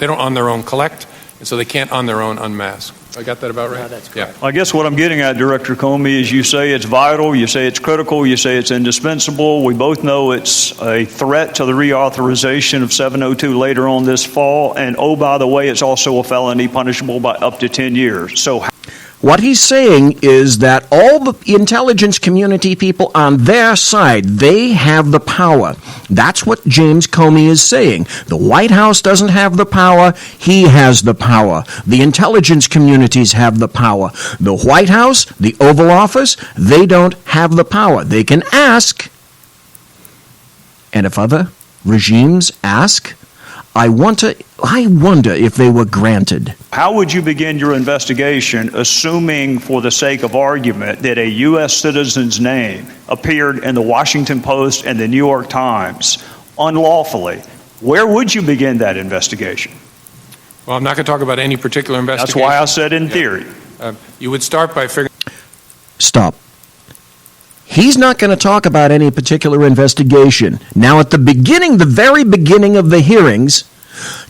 don't on their own collect, and so they can't on their own unmask. I got that about right? No, that's correct. Yeah. I guess what I'm getting at, Director Comey, is you say it's vital, you say it's critical, you say it's indispensable. We both know it's a threat to the reauthorization of 702 later on this fall. And, oh, by the way, it's also a felony punishable by up to 10 years. So What he's saying is that all the intelligence community people on their side, they have the power. That's what James Comey is saying. The White House doesn't have the power. He has the power. The intelligence communities have the power. The White House, the Oval Office, they don't have the power. They can ask. And if other regimes ask, I wonder if they were granted. How would you begin your investigation, assuming for the sake of argument that a U.S. citizen's name appeared in the Washington Post and the New York Times unlawfully? Where would you begin that investigation? Well, I'm not going to talk about any particular investigation. That's why I said in theory. You would start by figuring... Stop. He's not going to talk about any particular investigation. Now, at the very beginning of the hearings,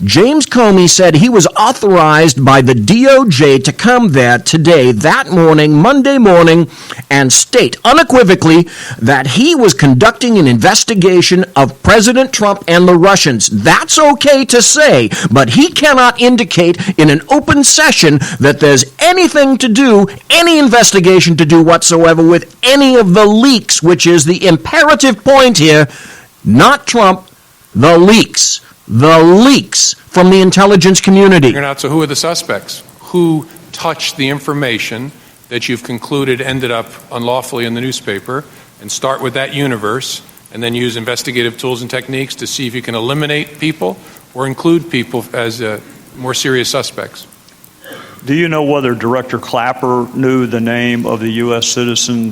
James Comey said he was authorized by the DOJ to come there today, that morning, Monday morning, and state unequivocally that he was conducting an investigation of President Trump and the Russians. That's okay to say, but he cannot indicate in an open session that there's anything to do, any investigation to do whatsoever with any of the leaks, which is the imperative point here, not Trump, the leaks. The leaks from the intelligence community. So who are the suspects? Who touched the information that you've concluded ended up unlawfully in the newspaper, and start with that universe, and then use investigative tools and techniques to see if you can eliminate people or include people as more serious suspects. Do you know whether Director Clapper knew the name of the U.S. citizen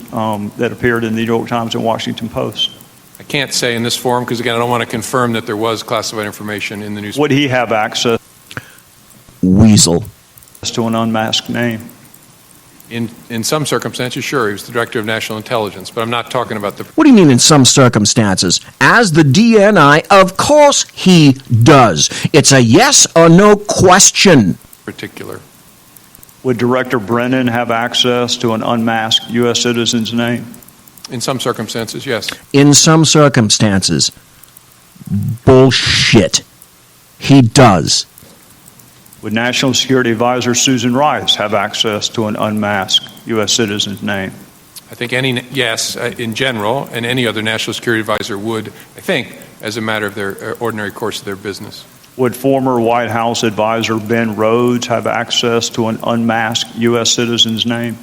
that appeared in the New York Times and Washington Post? I can't say in this forum because, again, I don't want to confirm that there was classified information in the newspaper. Would he have access Weasel to an unmasked name? In some circumstances, sure. He was the Director of National Intelligence, but I'm not talking about the... What do you mean in some circumstances? As the DNI, of course he does. It's a yes or no question. Particular. Would Director Brennan have access to an unmasked U.S. citizen's name? In some circumstances, yes. In some circumstances. Bullshit. He does. Would National Security Advisor Susan Rice have access to an unmasked U.S. citizen's name? I think yes, in general, and any other National Security Advisor would, I think, as a matter of their ordinary course of their business. Would former White House advisor Ben Rhodes have access to an unmasked U.S. citizen's name?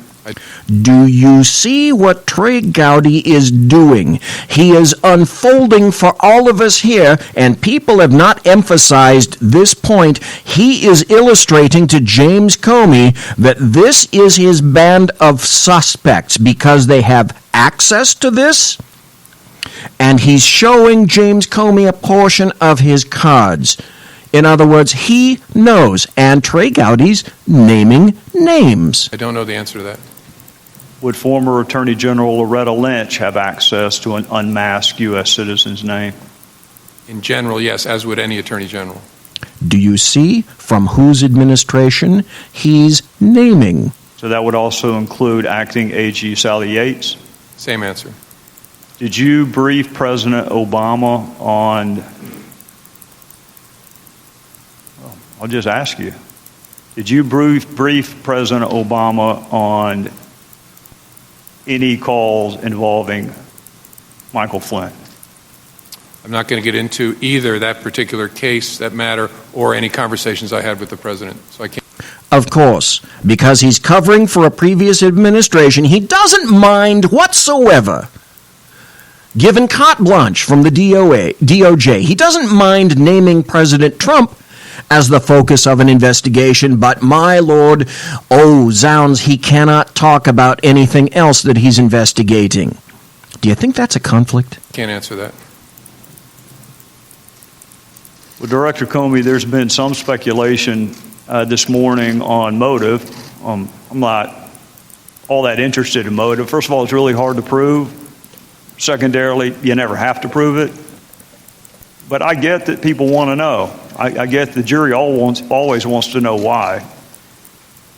Do you see what Trey Gowdy is doing? He is unfolding for all of us here, and people have not emphasized this point. He is illustrating to James Comey that this is his band of suspects because they have access to this, and he's showing James Comey a portion of his cards. In other words, he knows, and Trey Gowdy's naming names. I don't know the answer to that. Would former Attorney General Loretta Lynch have access to an unmasked U.S. citizen's name? In general, yes, as would any Attorney General. Do you see from whose administration he's naming? So that would also include Acting AG Sally Yates? Same answer. Did you brief President Obama on... I'll just ask you. Did you brief President Obama on any calls involving Michael Flynn? I'm not going to get into either that particular case, that matter, or any conversations I had with the president. So I can't. Of course, because he's covering for a previous administration, he doesn't mind whatsoever. Given carte blanche from the DOJ, he doesn't mind naming President Trump as the focus of an investigation, but my lord, oh zounds, he cannot talk about anything else that he's investigating. Do you think that's a conflict? Can't answer that. Well, Director Comey, there's been some speculation this morning on motive. I'm not all that interested in motive. First of all, it's really hard to prove. Secondarily, you never have to prove it. But I get that people want to know. I get the jury always wants to know why.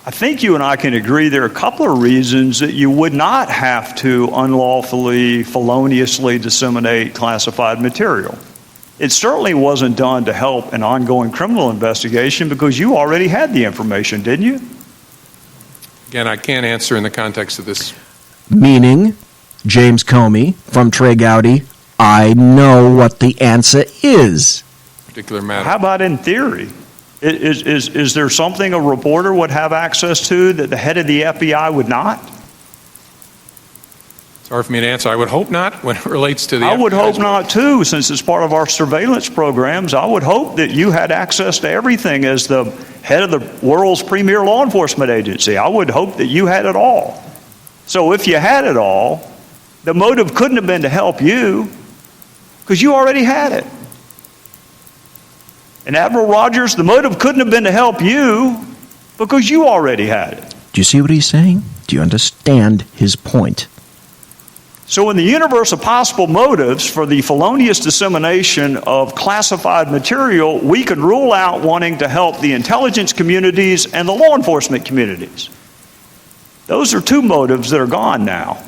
I think you and I can agree there are a couple of reasons that you would not have to unlawfully, feloniously disseminate classified material. It certainly wasn't done to help an ongoing criminal investigation because you already had the information, didn't you? Again, I can't answer in the context of this. Meaning, James Comey from Trey Gowdy, I know what the answer is. Particular matter. How about in theory? Is there something a reporter would have access to that the head of the FBI would not? It's hard for me to answer. I would hope not when it relates to the I would FBI's hope not too, since it's part of our surveillance programs. I would hope that you had access to everything as the head of the world's premier law enforcement agency. I would hope that you had it all. So if you had it all, the motive couldn't have been to help you, because you already had it. And Admiral Rogers, the motive couldn't have been to help you, because you already had it. Do you see what he's saying? Do you understand his point? So in the universe of possible motives for the felonious dissemination of classified material, we could rule out wanting to help the intelligence communities and the law enforcement communities. Those are two motives that are gone now.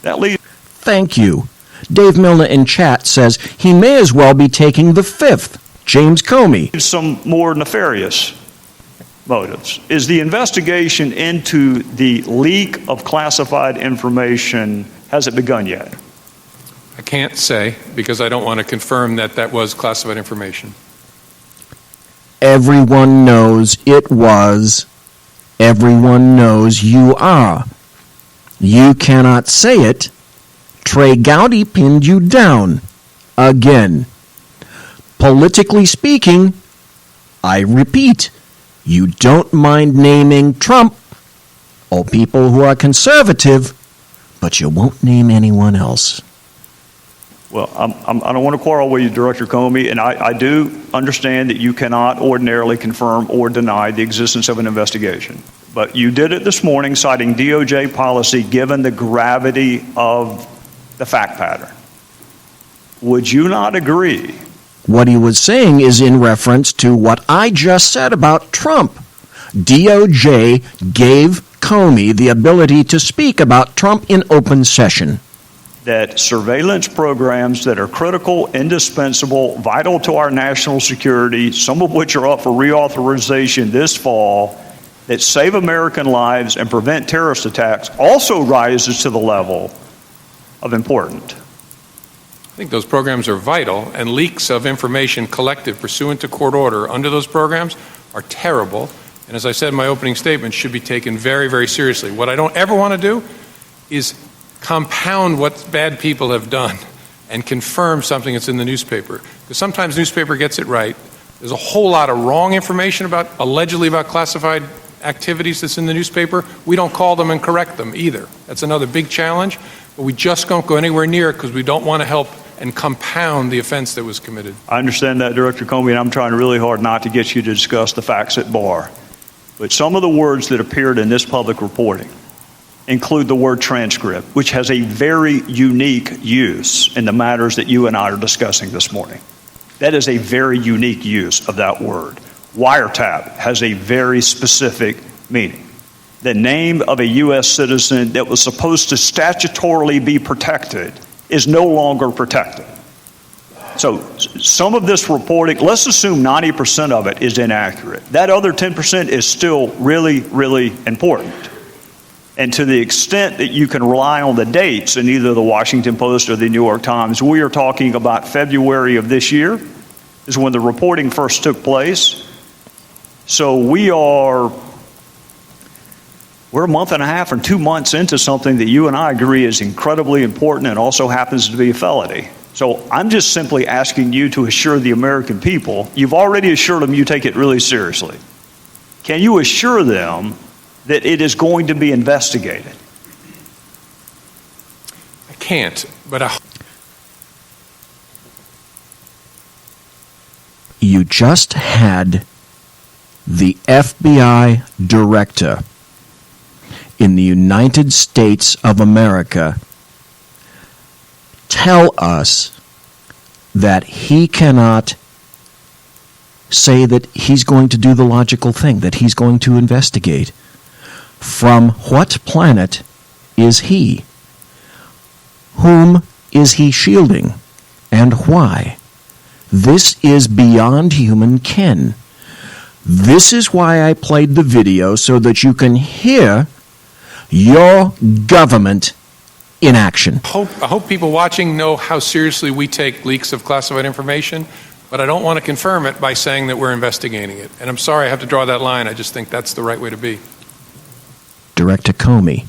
That leaves. Thank you. Dave Milner in chat says he may as well be taking the fifth, James Comey. Some more nefarious motives. Is the investigation into the leak of classified information, has it begun yet? I can't say, because I don't want to confirm that that was classified information. Everyone knows it was. Everyone knows you are. You cannot say it. Trey Gowdy pinned you down. Again. Politically speaking, I repeat, you don't mind naming Trump or people who are conservative, but you won't name anyone else. Well, I don't want to quarrel with you, Director Comey, and I do understand that you cannot ordinarily confirm or deny the existence of an investigation. But you did it this morning, citing DOJ policy, given the gravity of the fact pattern. Would you not agree? What he was saying is in reference to what I just said about Trump. DOJ gave Comey the ability to speak about Trump in open session. That surveillance programs that are critical, indispensable, vital to our national security, some of which are up for reauthorization this fall, that save American lives and prevent terrorist attacks, also rises to the level of important. I think those programs are vital, and leaks of information collected pursuant to court order under those programs are terrible, and as I said in my opening statement, should be taken very, very seriously. What I don't ever want to do is compound what bad people have done and confirm something that's in the newspaper. Because sometimes newspaper gets it right. There's a whole lot of wrong information allegedly about classified activities that's in the newspaper. We don't call them and correct them either. That's another big challenge, but we just don't go anywhere near it because we don't want to help and compound the offense that was committed. I understand that, Director Comey, and I'm trying really hard not to get you to discuss the facts at bar. But some of the words that appeared in this public reporting include the word transcript, which has a very unique use in the matters that you and I are discussing this morning. That is a very unique use of that word. Wiretap has a very specific meaning. The name of a U.S. citizen that was supposed to statutorily be protected is no longer protected. So some of this reporting, let's assume 90% of it is inaccurate. That other 10% is still really, really important. And to the extent that you can rely on the dates in either the Washington Post or the New York Times, we are talking about February of this year is when the reporting first took place. So we're a month and a half or 2 months into something that you and I agree is incredibly important and also happens to be a felony. So I'm just simply asking you to assure the American people, you've already assured them you take it really seriously. Can you assure them that it is going to be investigated? I can't, but You just had the FBI director in the United States of America tell us that he cannot say that he's going to do the logical thing, that he's going to investigate. From what planet is he? Whom is he shielding? And why? This is beyond human ken. This is why I played the video, so that you can hear your government in action. I hope people watching know how seriously we take leaks of classified information, but I don't want to confirm it by saying that we're investigating it. And I'm sorry I have to draw that line. I just think that's the right way to be. Director Comey,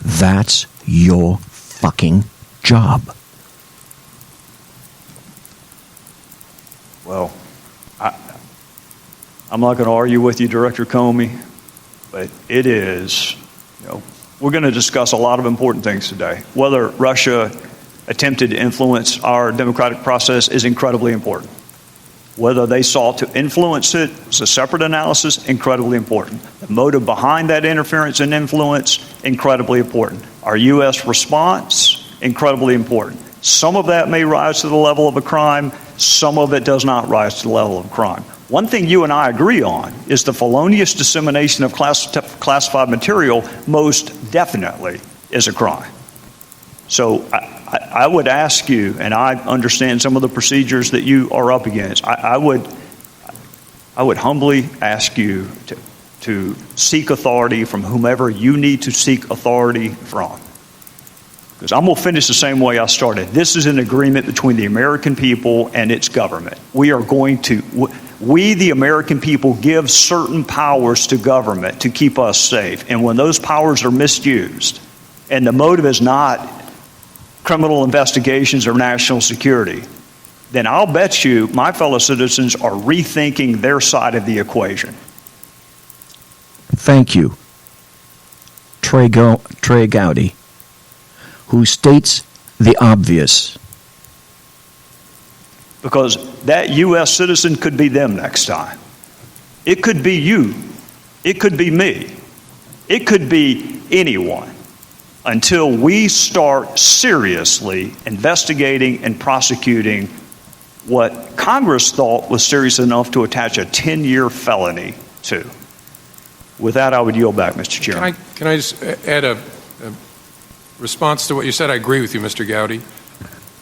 that's your fucking job. Well, I'm not going to argue with you, Director Comey, but it is, we're going to discuss a lot of important things today. Whether Russia attempted to influence our democratic process is incredibly important. Whether they sought to influence it is a separate analysis, incredibly important. The motive behind that interference and influence, incredibly important. Our U.S. response, incredibly important. Some of that may rise to the level of a crime, some of it does not rise to the level of a crime. One thing you and I agree on is the felonious dissemination of classified material most definitely is a crime. So I would ask you, and I understand some of the procedures that you are up against, I would humbly ask you to seek authority from whomever you need to seek authority from. Because I'm going to finish the same way I started. This is an agreement between the American people and its government. We, the American people, give certain powers to government to keep us safe. And when those powers are misused, and the motive is not criminal investigations or national security, then I'll bet you my fellow citizens are rethinking their side of the equation. Thank you, Trey Gowdy, who states the obvious. Because that U.S. citizen could be them next time. It could be you. It could be me. It could be anyone, until we start seriously investigating and prosecuting what Congress thought was serious enough to attach a 10-year felony to. With that, I would yield back, Mr. Chairman. Can I just add a response to what you said? I agree with you, Mr. Gowdy.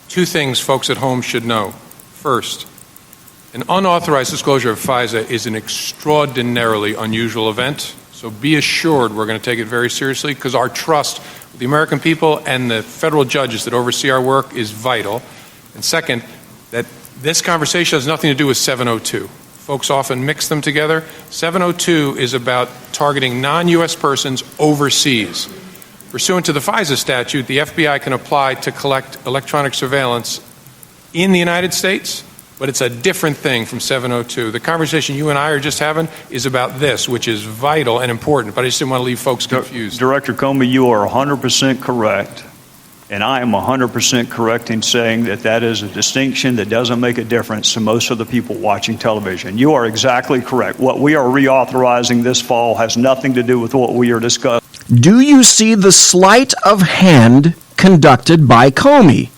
Two things folks at home should know. First, an unauthorized disclosure of FISA is an extraordinarily unusual event, so be assured we're going to take it very seriously, because our trust with the American people and the federal judges that oversee our work is vital. And second, that this conversation has nothing to do with 702. Folks often mix them together. 702 is about targeting non-U.S. persons overseas. Pursuant to the FISA statute, the FBI can apply to collect electronic surveillance in the United States, but it's a different thing from 702. The conversation you and I are just having is about this, which is vital and important, but I just didn't want to leave folks confused. Director Comey, you are 100% correct, and I am 100% correct in saying that that is a distinction that doesn't make a difference to most of the people watching television. You are exactly correct. What we are reauthorizing this fall has nothing to do with what we are discussing. Do you see the sleight of hand conducted by Comey,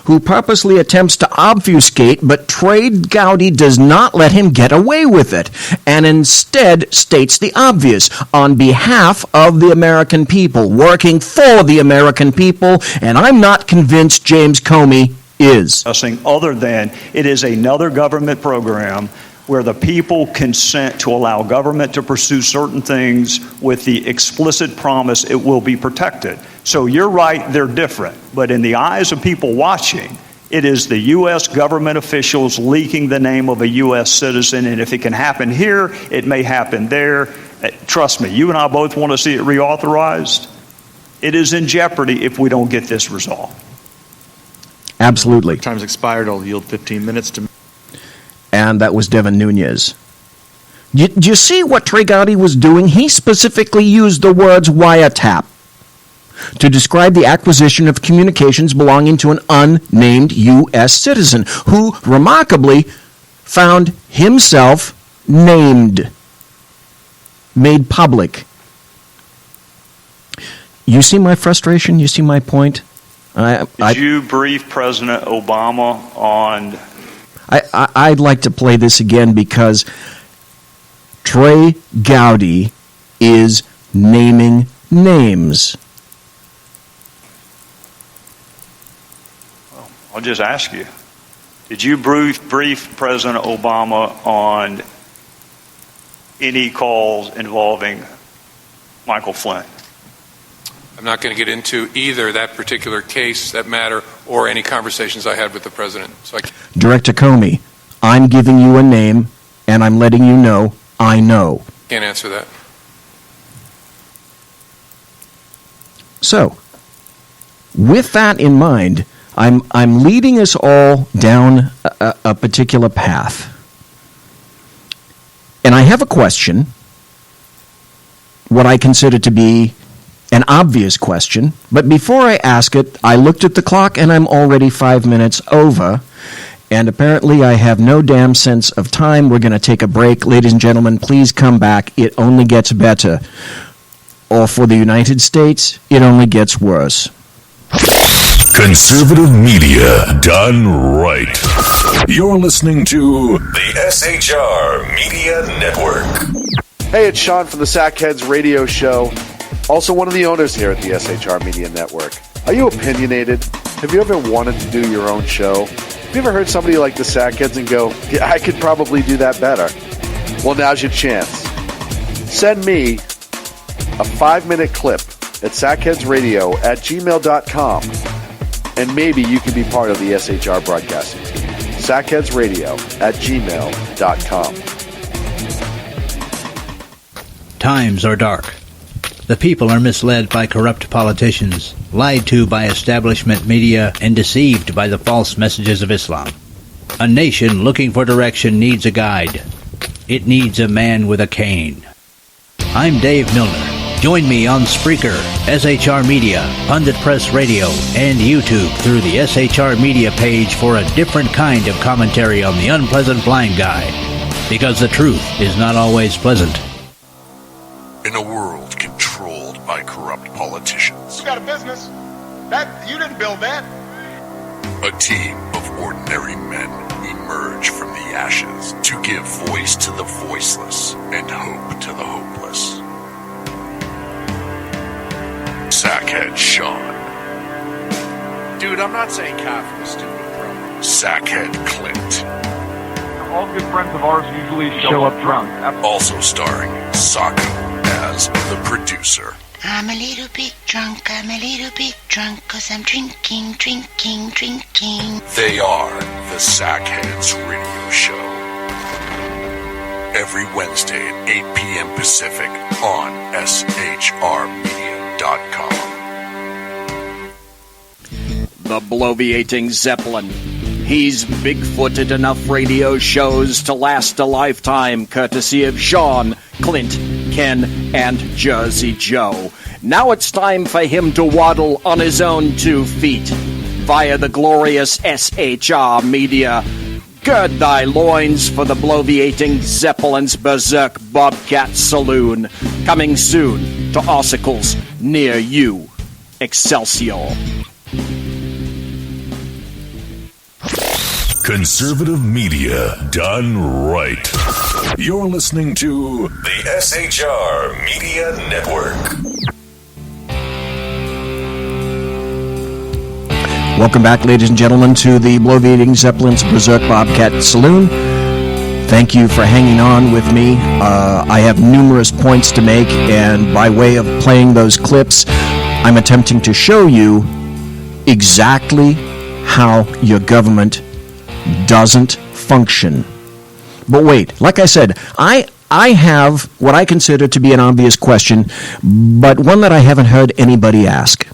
who purposely attempts to obfuscate, but Trey Gowdy does not let him get away with it, and instead states the obvious on behalf of the American people, working for the American people, and I'm not convinced James Comey is. Other than it is another government program where the people consent to allow government to pursue certain things with the explicit promise it will be protected. So you're right, they're different. But in the eyes of people watching, it is the U.S. government officials leaking the name of a U.S. citizen, and if it can happen here, it may happen there. Trust me, you and I both want to see it reauthorized. It is in jeopardy if we don't get this resolved. Absolutely. Time's expired. I'll yield 15 minutes to... And that was Devin Nunes. Do you see what Trey Gowdy was doing? He specifically used the words wiretap to describe the acquisition of communications belonging to an unnamed U.S. citizen who, remarkably, found himself named, made public. You see my frustration? You see my point? Did you brief President Obama on... I'd like to play this again because Trey Gowdy is naming names. Well, I'll just ask you. Did you brief President Obama on any calls involving Michael Flynn? I'm not going to get into either that particular case, that matter, or any conversations I had with the president. So Director Comey, I'm giving you a name, and I'm letting you know I know. Can't answer that. So, with that in mind, I'm leading us all down a particular path. And I have a question, what I consider to be an obvious question, but before I ask it, I looked at the clock and I'm already 5 minutes over, and apparently I have no damn sense of time. We're going to take a break. Ladies and gentlemen, please come back. It only gets better. Or for the United States, it only gets worse. Conservative media done right. You're listening to the SHR Media Network. Hey, it's Sean from the Sackheads Radio Show. Also one of the owners here at the SHR Media Network. Are you opinionated? Have you ever wanted to do your own show? Have you ever heard somebody like the Sackheads and go, yeah, I could probably do that better? Well, now's your chance. Send me a 5-minute clip at sackheadsradio@gmail.com, and maybe you can be part of the SHR broadcasting team. sackheadsradio@gmail.com. Times are dark. The people are misled by corrupt politicians, lied to by establishment media, and deceived by the false messages of Islam. A nation looking for direction needs a guide. It needs a man with a cane. I'm Dave Milner. Join me on Spreaker, SHR Media, Pundit Press Radio, and YouTube through the SHR Media page for a different kind of commentary on the unpleasant blind guy. Because the truth is not always pleasant. In a world controlled by corrupt politicians, You got a business. That you didn't build that. a team of ordinary men emerge from the ashes to give voice to the voiceless and hope to the hopeless. Sackhead Sean. Dude, I'm not saying coffee is stupid, bro. Sackhead Clint. All good friends of ours usually show up drunk. Also starring Sako as the producer. I'm a little bit drunk, 'cause I'm drinking. They are the Sackheads Radio Show. Every Wednesday at 8 p.m. Pacific on SHRmedia.com. The bloviating Zeppelin. He's big-footed enough radio shows to last a lifetime, courtesy of Sean, Clint, Ken, and Jersey Joe. Now it's time for him to waddle on his own 2 feet via the glorious SHR Media. Gird thy loins for the bloviating Zeppelin's Berserk Bobcat Saloon. Coming soon to ossicles near you. Excelsior. Conservative media done right. You're listening to the SHR Media Network. Welcome back, ladies and gentlemen, to the bloviating Zeppelin's Berserk Bobcat Saloon. Thank you for hanging on with me. I have numerous points to make, and by way of playing those clips, I'm attempting to show you exactly how your government doesn't function. But wait, like I said, I have what I consider to be an obvious question, but one that I haven't heard anybody ask.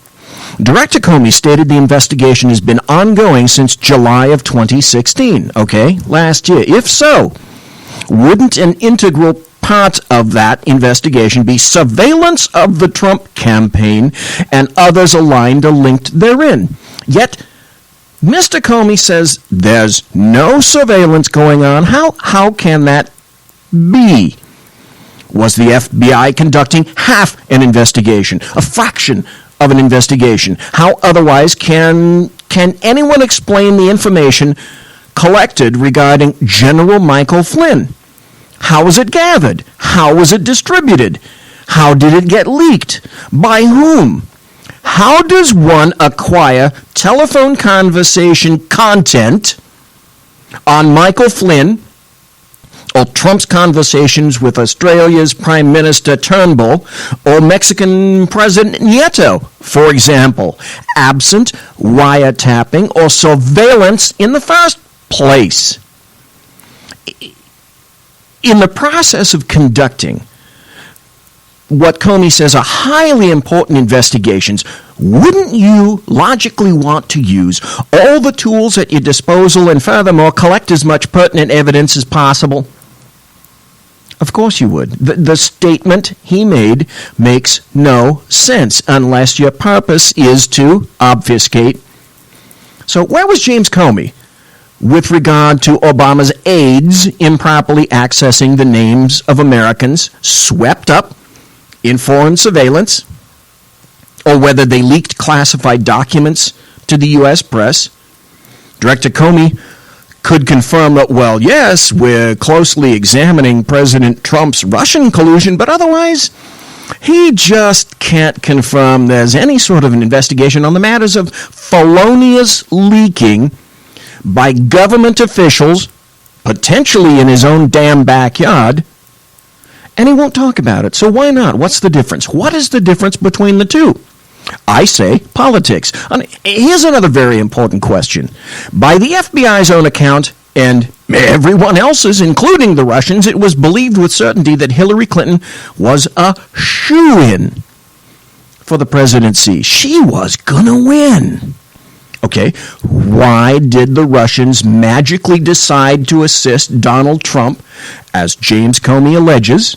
Director Comey stated the investigation has been ongoing since July of 2016, okay, last year. If so, wouldn't an integral part of that investigation be surveillance of the Trump campaign and others aligned or linked therein? Yet, Mr. Comey says there's no surveillance going on. How can that be? Was the FBI conducting half an investigation, a fraction of an investigation? How otherwise can anyone explain the information collected regarding General Michael Flynn? How was it gathered? How was it distributed? How did it get leaked? By whom? How does one acquire telephone conversation content on Michael Flynn or Trump's conversations with Australia's Prime Minister Turnbull or Mexican President Nieto, for example, absent wiretapping or surveillance in the first place. In the process of conducting what Comey says are highly important investigations, wouldn't you logically want to use all the tools at your disposal and furthermore collect as much pertinent evidence as possible? Of course you would. The statement he made makes no sense unless your purpose is to obfuscate. So where was James Comey with regard to Obama's aides improperly accessing the names of Americans swept up in foreign surveillance, or whether they leaked classified documents to the U.S. press? Director Comey could confirm that, well, yes, we're closely examining President Trump's Russian collusion, but otherwise, he just can't confirm there's any sort of an investigation on the matters of felonious leaking by government officials, potentially in his own damn backyard, and he won't talk about it. So why not? What's the difference? What is the difference between the two? I say politics. Here's another very important question. By the FBI's own account, and everyone else's, including the Russians, it was believed with certainty that Hillary Clinton was a shoo-in for the presidency. She was gonna win. Okay, why did the Russians magically decide to assist Donald Trump, as James Comey alleges,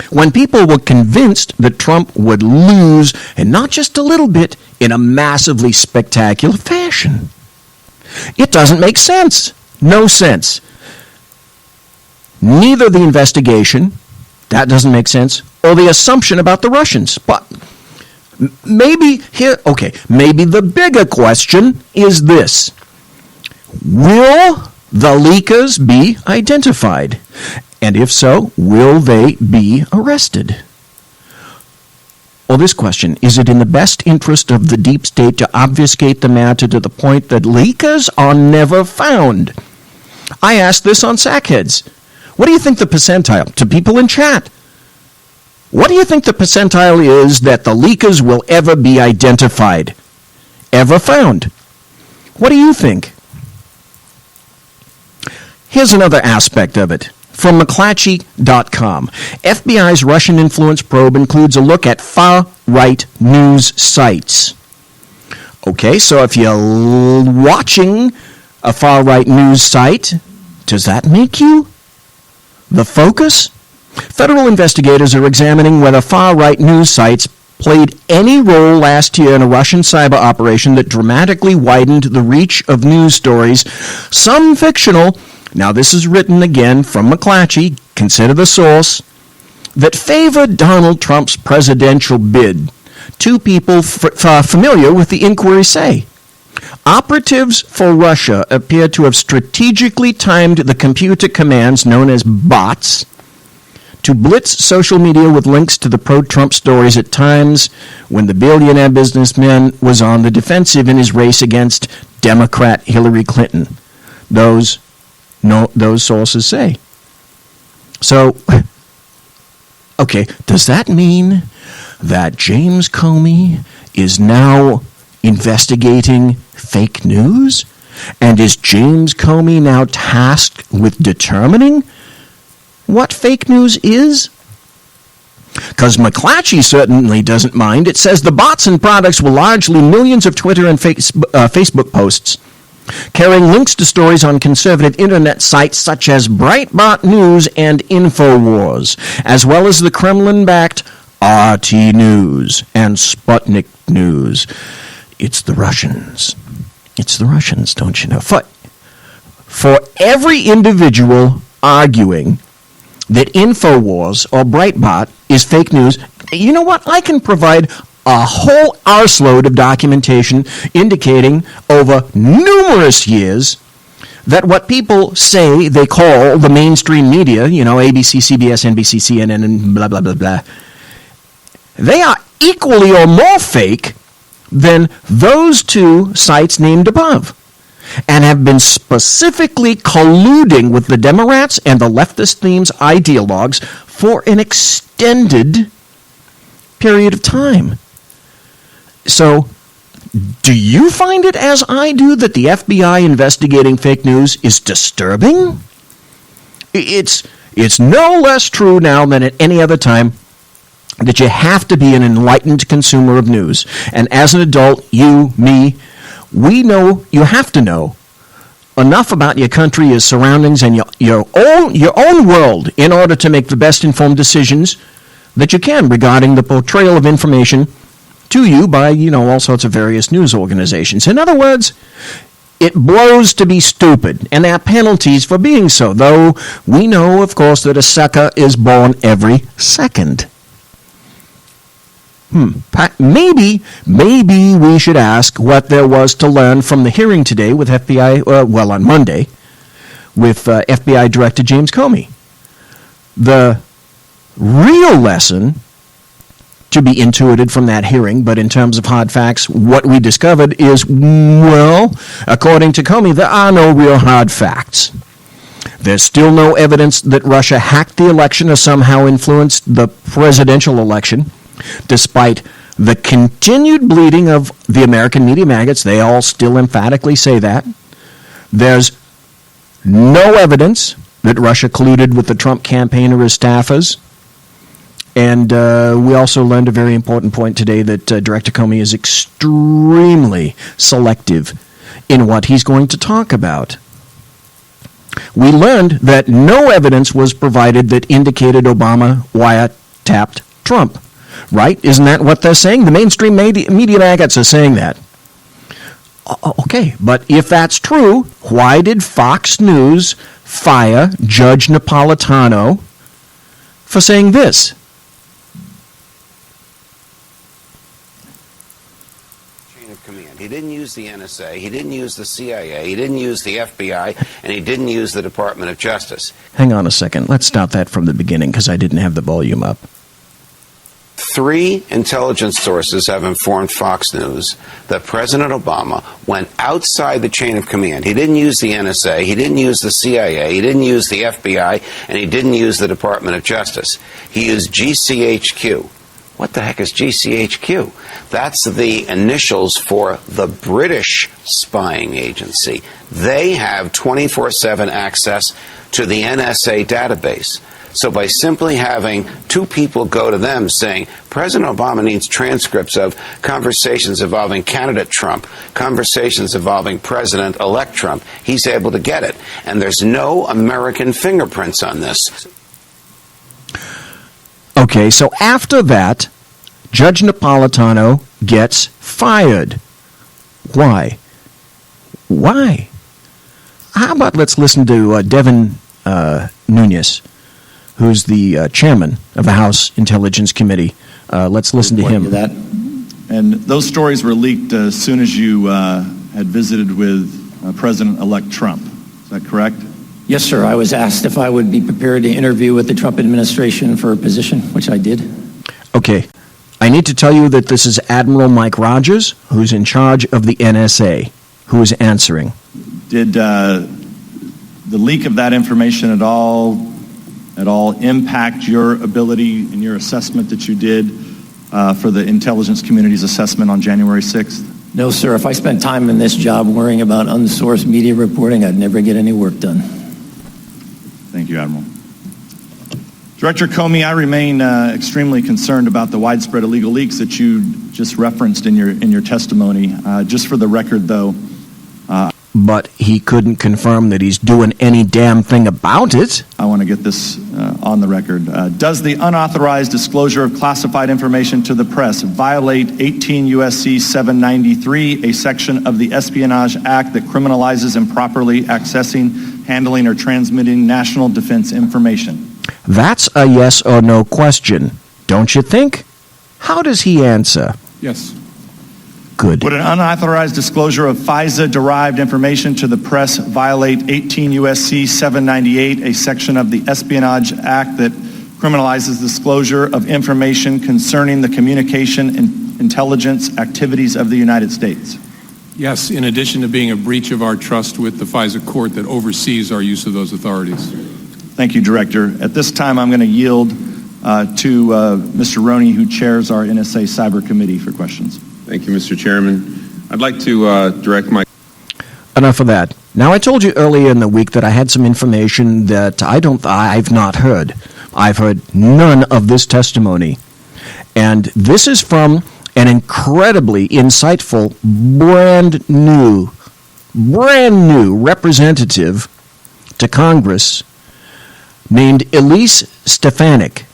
when people were convinced that Trump would lose, and not just a little bit, in a massively spectacular fashion? It doesn't make sense. No sense. Neither the investigation, that doesn't make sense, or the assumption about the Russians. But maybe the bigger question is this. Will the leakers be identified? And if so, will they be arrested? Or this question, is it in the best interest of the deep state to obfuscate the matter to the point that leakers are never found? I asked this on Sackheads. What do you think the percentile, to people in chat, what do you think the percentile is that the leakers will ever be identified, ever found? What do you think? Here's another aspect of it. From McClatchy.com, FBI's Russian influence probe includes a look at far-right news sites. Okay, so if you're watching a far-right news site, does that make you the focus? Federal investigators are examining whether far-right news sites played any role last year in a Russian cyber operation that dramatically widened the reach of news stories, some fictional. Now, this is written again from McClatchy, consider the source, that favored Donald Trump's presidential bid. Two people familiar with the inquiry say, operatives for Russia appear to have strategically timed the computer commands known as bots to blitz social media with links to the pro-Trump stories at times when the billionaire businessman was on the defensive in his race against Democrat Hillary Clinton. Those sources say. So, okay, does that mean that James Comey is now investigating fake news? And is James Comey now tasked with determining what fake news is? Because McClatchy certainly doesn't mind. It says the bots and products were largely millions of Twitter and Facebook posts carrying links to stories on conservative internet sites such as Breitbart News and InfoWars, as well as the Kremlin-backed RT News and Sputnik News. It's the Russians. It's the Russians, don't you know? For every individual arguing that InfoWars or Breitbart is fake news, you know what? I can provide a whole arseload of documentation indicating over numerous years that what people say they call the mainstream media, you know, ABC, CBS, NBC, CNN, and blah, blah, blah, blah, they are equally or more fake than those two sites named above. and have been specifically colluding with the Democrats and the leftist themes ideologues for an extended period of time. So, do you find it, as I do, that the FBI investigating fake news is disturbing? It's no less true now than at any other time that you have to be an enlightened consumer of news. And as an adult, you, me, we know you have to know enough about your country, your surroundings, and your own world in order to make the best informed decisions that you can regarding the portrayal of information to you by, all sorts of various news organizations. In other words, it blows to be stupid, and there are penalties for being so, though we know, of course, that a sucker is born every second. Maybe we should ask what there was to learn from the hearing today with on Monday, with FBI Director James Comey. The real lesson to be intuited from that hearing, but in terms of hard facts, what we discovered is, according to Comey, there are no real hard facts. There's still no evidence that Russia hacked the election or somehow influenced the presidential election, despite the continued bleeding of the American media maggots. They all still emphatically say that. There's no evidence that Russia colluded with the Trump campaign or his staffers. And we also learned a very important point today that Director Comey is extremely selective in what he's going to talk about. We learned that no evidence was provided that indicated Obama wiretapped Trump. Right? Isn't that what they're saying? The mainstream media maggots are saying that. Okay, but if that's true, why did Fox News fire Judge Napolitano for saying this? Chain of command. He didn't use the NSA, he didn't use the CIA, he didn't use the FBI, and he didn't use the Department of Justice. Hang on a second. Let's start that from the beginning because I didn't have the volume up. 3 intelligence sources have informed Fox News that President Obama went outside the chain of command. He didn't use the NSA, he didn't use the CIA, he didn't use the FBI, and he didn't use the Department of Justice. He used GCHQ. What the heck is GCHQ? That's the initials for the British spying agency. They have 24/7 access to the NSA database. So by simply having 2 people go to them saying, President Obama needs transcripts of conversations involving candidate Trump, conversations involving President-elect Trump, he's able to get it. And there's no American fingerprints on this. Okay, so after that, Judge Napolitano gets fired. Why? How about let's listen to Devin Nunes, who's the chairman of the House Intelligence Committee. Let's listen to him. And those stories were leaked as soon as you had visited with President-elect Trump. Is that correct? Yes, sir. I was asked if I would be prepared to interview with the Trump administration for a position, which I did. Okay. I need to tell you that this is Admiral Mike Rogers, who's in charge of the NSA, who is answering. Did the leak of that information at all impact your ability and your assessment that you did for the intelligence community's assessment on January 6th? No, sir. If I spent time in this job worrying about unsourced media reporting, I'd never get any work done. Thank you, Admiral. Director Comey, I remain extremely concerned about the widespread illegal leaks that you just referenced in your testimony. Just for the record, though. But he couldn't confirm that he's doing any damn thing about it. I want to get this on the record. Does the unauthorized disclosure of classified information to the press violate 18 U.S.C. 793, a section of the Espionage Act that criminalizes improperly accessing, handling, or transmitting national defense information? That's a yes or no question, don't you think? How does he answer? Yes. Good. Would an unauthorized disclosure of FISA-derived information to the press violate 18 U.S.C. 798, a section of the Espionage Act that criminalizes disclosure of information concerning the communication and intelligence activities of the United States? Yes, in addition to being a breach of our trust with the FISA court that oversees our use of those authorities. Thank you, Director. At this time, I'm going to yield to Mr. Roney, who chairs our NSA Cyber Committee, for questions. Thank you, Mr. Chairman. I'd like to direct my... Enough of that. Now, I told you earlier in the week that I had some information that I've not heard. I've heard none of this testimony. And this is from an incredibly insightful, brand new representative to Congress named Elise Stefanik.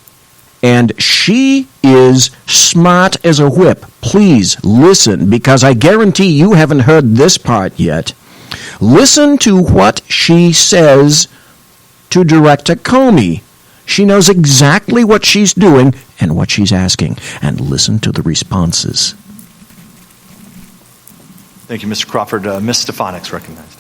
And she is smart as a whip. Please listen, because I guarantee you haven't heard this part yet. Listen to what she says to Director Comey. She knows exactly what she's doing and what she's asking. And listen to the responses. Thank you, Mr. Crawford. Ms. Stefanik's recognized.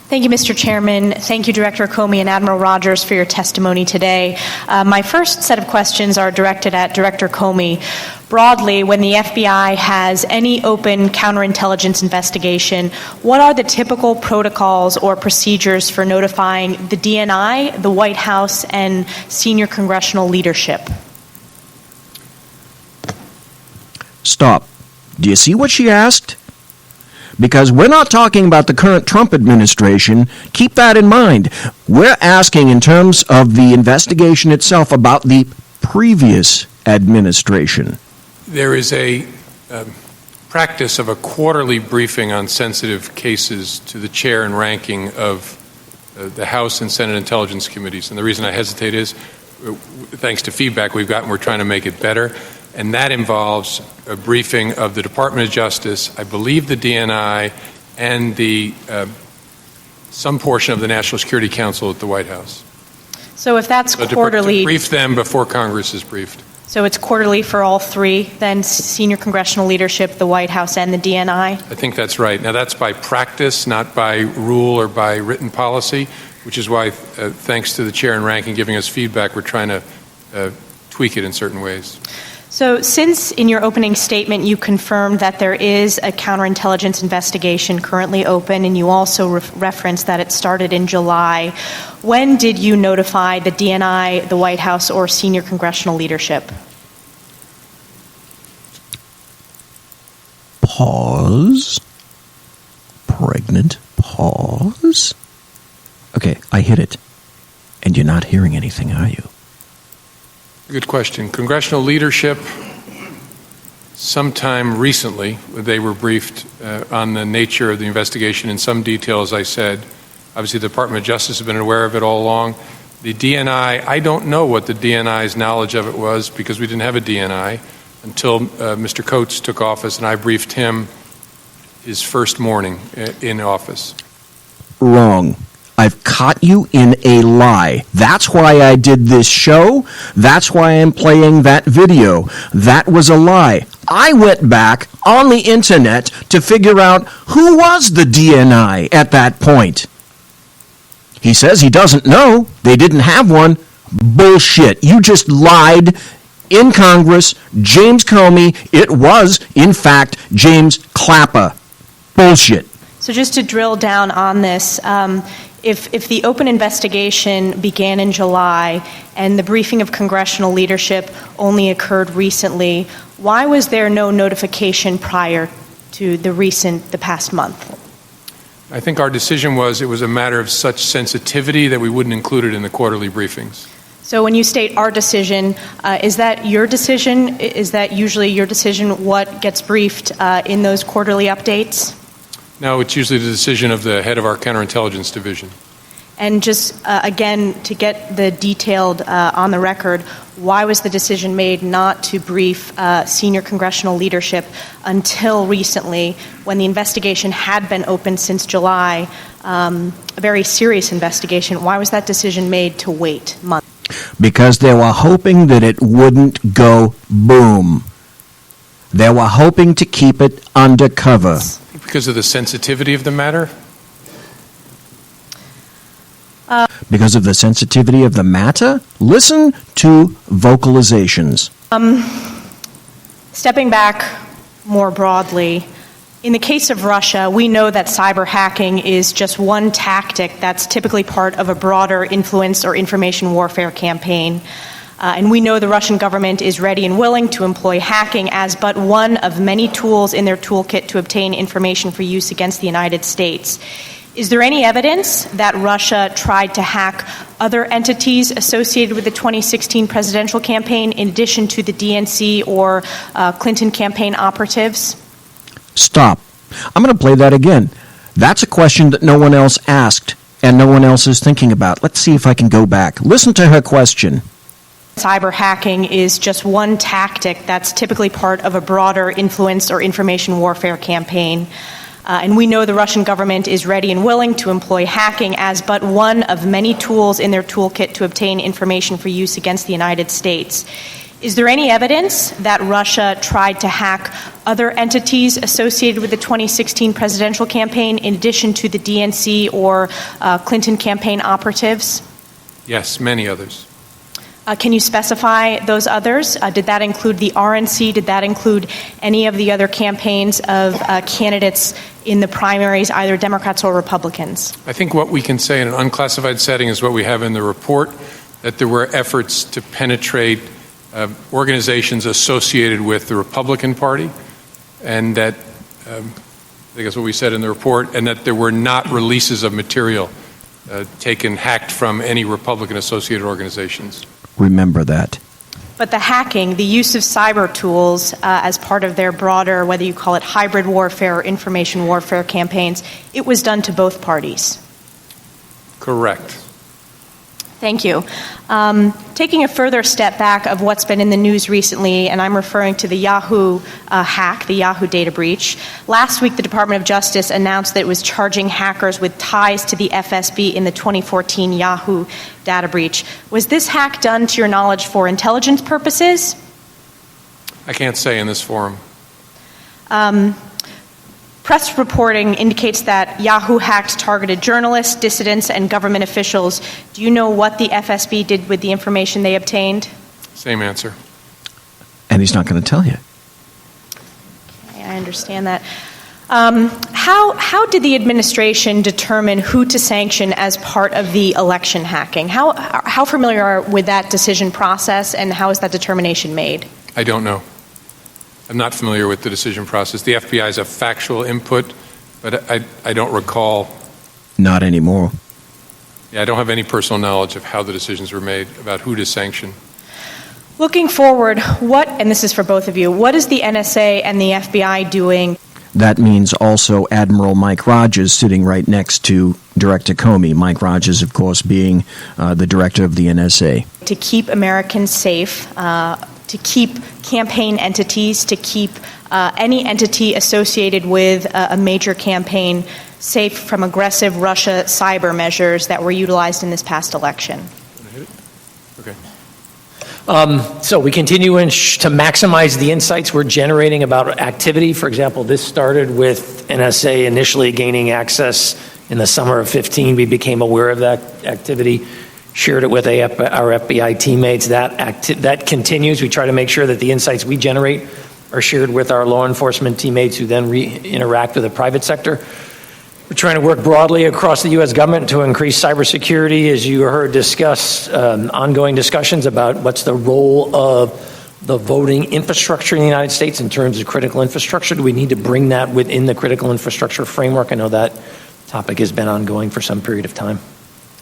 Thank you, Mr. Chairman. Thank you, Director Comey and Admiral Rogers, for your testimony today. My first set of questions are directed at Director Comey. Broadly, when the FBI has any open counterintelligence investigation, what are the typical protocols or procedures for notifying the DNI, the White House, and senior congressional leadership? Stop. Do you see what she asked? Because we're not talking about the current Trump administration. Keep that in mind. We're asking in terms of the investigation itself about the previous administration. There is a practice of a quarterly briefing on sensitive cases to the chair and ranking of the House and Senate Intelligence Committees. And the reason I hesitate is, thanks to feedback we've gotten, we're trying to make it better. And that involves a briefing of the Department of Justice, I believe the DNI, and some portion of the National Security Council at the White House. So if that's quarterly... To brief them before Congress is briefed. So it's quarterly for all three, then senior congressional leadership, the White House, and the DNI? I think that's right. Now, that's by practice, not by rule or by written policy, which is why, thanks to the chair and ranking giving us feedback, we're trying to tweak it in certain ways. So since in your opening statement you confirmed that there is a counterintelligence investigation currently open, and you also referenced that it started in July, when did you notify the DNI, the White House, or senior congressional leadership? Pause. Pregnant pause. Okay, I hit it. And you're not hearing anything, are you? Good question. Congressional leadership, sometime recently, they were briefed on the nature of the investigation in some detail, as I said. Obviously, the Department of Justice has been aware of it all along. The DNI, I don't know what the DNI's knowledge of it was, because we didn't have a DNI until Mr. Coates took office, and I briefed him his first morning in office. Wrong. I've caught you in a lie. That's why I did this show. That's why I'm playing that video. That was a lie. I went back on the internet to figure out who was the DNI at that point. He says he doesn't know. They didn't have one. Bullshit. You just lied in Congress. James Comey. It was, in fact, James Clapper. Bullshit. So just to drill down on this, if the open investigation began in July and the briefing of congressional leadership only occurred recently, why was there no notification prior to the past month? I think our decision was it was a matter of such sensitivity that we wouldn't include it in the quarterly briefings. So when you state our decision, is that your decision? Is that usually your decision what gets briefed in those quarterly updates? No, it's usually the decision of the head of our counterintelligence division. And just, again, to get the detailed on the record, why was the decision made not to brief senior congressional leadership until recently, when the investigation had been open since July, a very serious investigation? Why was that decision made to wait months? Because they were hoping that it wouldn't go boom. They were hoping to keep it undercover. Because of the sensitivity of the matter? Because of the sensitivity of the matter? Listen to vocalizations. Stepping back more broadly, In the case of Russia, we know that cyber hacking is just one tactic that's typically part of a broader influence or information warfare campaign. And we know the Russian government is ready and willing to employ hacking as but one of many tools in their toolkit to obtain information for use against the United States. Is there any evidence that Russia tried to hack other entities associated with the 2016 presidential campaign in addition to the DNC or Clinton campaign operatives? Stop. I'm going to play that again. That's a question that no one else asked and no one else is thinking about. Let's see if I can go back. Listen to her question. Cyber hacking is just one tactic that's typically part of a broader influence or information warfare campaign. And we know the Russian government is ready and willing to employ hacking as but one of many tools in their toolkit to obtain information for use against the United States. Is there any evidence that Russia tried to hack other entities associated with the 2016 presidential campaign in addition to the DNC or Clinton campaign operatives? Yes, many others. Can you specify those others? Did that include the RNC? Did that include any of the other campaigns of candidates in the primaries, either Democrats or Republicans? I think what we can say in an unclassified setting is what we have in the report, that there were efforts to penetrate organizations associated with the Republican Party, and that, I think that's what we said in the report, and that there were not releases of material hacked from any Republican-associated organizations. Remember that. But the hacking, the use of cyber tools as part of their broader, whether you call it hybrid warfare or information warfare campaigns, it was done to both parties. Correct. Thank you. Taking a further step back of what's been in the news recently, and I'm referring to the Yahoo hack, the Yahoo data breach. Last week, the Department of Justice announced that it was charging hackers with ties to the FSB in the 2014 Yahoo data breach. Was this hack done, to your knowledge, for intelligence purposes? I can't say in this forum. Press reporting indicates that Yahoo hacked targeted journalists, dissidents, and government officials. Do you know what the FSB did with the information they obtained? Same answer. And he's not going to tell you. Okay, I understand that. How did the administration determine who to sanction as part of the election hacking? How familiar are you with that decision process, and how is that determination made? I don't know. I'm not familiar with the decision process. The FBI has a factual input, but I don't recall. Not anymore. Yeah, I don't have any personal knowledge of how the decisions were made about who to sanction. Looking forward, and this is for both of you, what is the NSA and the FBI doing? That means also Admiral Mike Rogers sitting right next to Director Comey. Mike Rogers, of course, being the director of the NSA. To keep Americans safe, to keep campaign entities, to keep any entity associated with a major campaign safe from aggressive Russia cyber measures that were utilized in this past election. Okay. So we continue to maximize the insights we're generating about activity. For example, this started with NSA initially gaining access in the summer of 15. We became aware of that activity, shared it with our FBI teammates. That continues. We try to make sure that the insights we generate are shared with our law enforcement teammates who then interact with the private sector. We're trying to work broadly across the U.S. government to increase cybersecurity. As you heard discuss, ongoing discussions about what's the role of the voting infrastructure in the United States in terms of critical infrastructure. Do we need to bring that within the critical infrastructure framework? I know that topic has been ongoing for some period of time.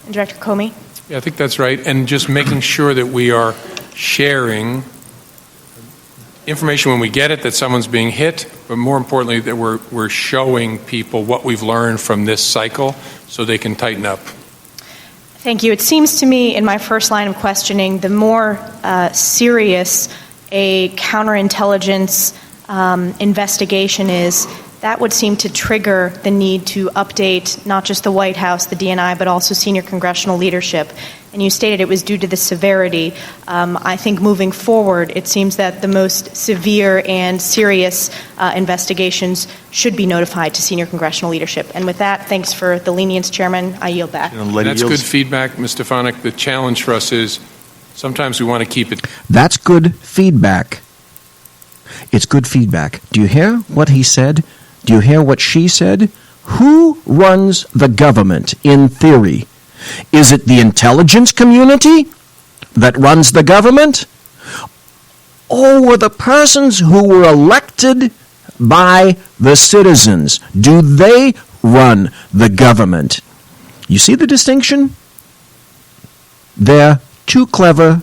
And Director Comey? Yeah, I think that's right. And just making sure that we are sharing information when we get it, that someone's being hit, but more importantly, that we're showing people what we've learned from this cycle so they can tighten up. Thank you. It seems to me in my first line of questioning, the more serious a counterintelligence investigation is, that would seem to trigger the need to update not just the White House, the DNI, but also senior congressional leadership. And you stated it was due to the severity. I think moving forward, it seems that the most severe and serious investigations should be notified to senior congressional leadership. And with that, thanks for the lenience, Chairman. I yield back. That's good feedback, Ms. Stefanik. The challenge for us is sometimes we want to keep it. That's good feedback. It's good feedback. Do you hear what he said? Do you hear what she said? Who runs the government in theory? Is it the intelligence community that runs the government? Or were the persons who were elected by the citizens? Do they run the government? You see the distinction? They're too clever.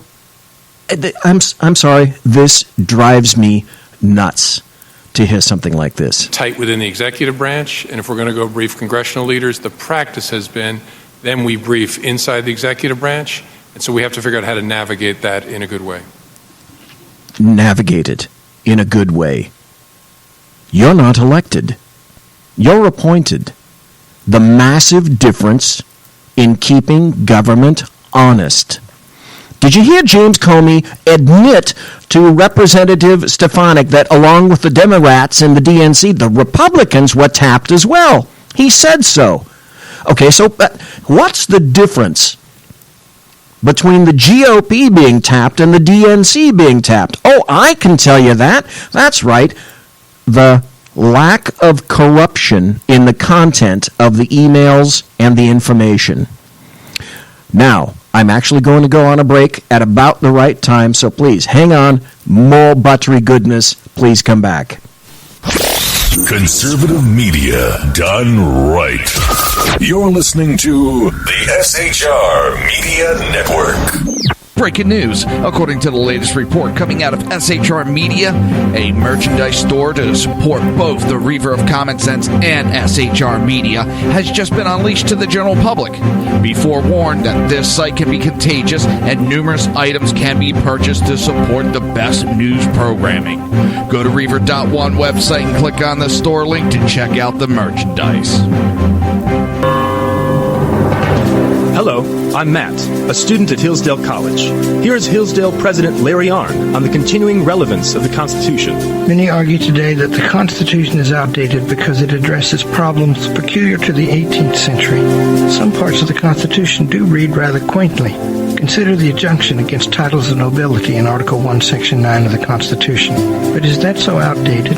I'm sorry, this drives me nuts to hear something like this. Tight within the executive branch, and if we're going to go brief congressional leaders, the practice has been then we brief inside the executive branch, and so we have to figure out how to navigate that in a good way. Navigate it in a good way. You're not elected. You're appointed. The massive difference in keeping government honest. Did you hear James Comey admit to Representative Stefanik that along with the Democrats and the DNC, the Republicans were tapped as well? He said so. Okay, so what's the difference between the GOP being tapped and the DNC being tapped? Oh, I can tell you that. That's right. The lack of corruption in the content of the emails and the information. Now, I'm actually going to go on a break at about the right time, so please hang on. More buttery goodness. Please come back. Conservative media done right. You're listening to the SHR Media Network. Breaking news. According to the latest report coming out of SHR Media, a merchandise store to support both the Reaver of Common Sense and SHR Media has just been unleashed to the general public. Be forewarned that this site can be contagious and numerous items can be purchased to support the best news programming. Go to Reaver.one website and click on the store link to check out the merchandise. Hello, I'm Matt, a student at Hillsdale College. Here is Hillsdale President Larry Arnn on the continuing relevance of the Constitution. Many argue today that the Constitution is outdated because it addresses problems peculiar to the 18th century. Some parts of the Constitution do read rather quaintly. Consider the injunction against titles of nobility in Article 1, Section 9 of the Constitution. But is that so outdated?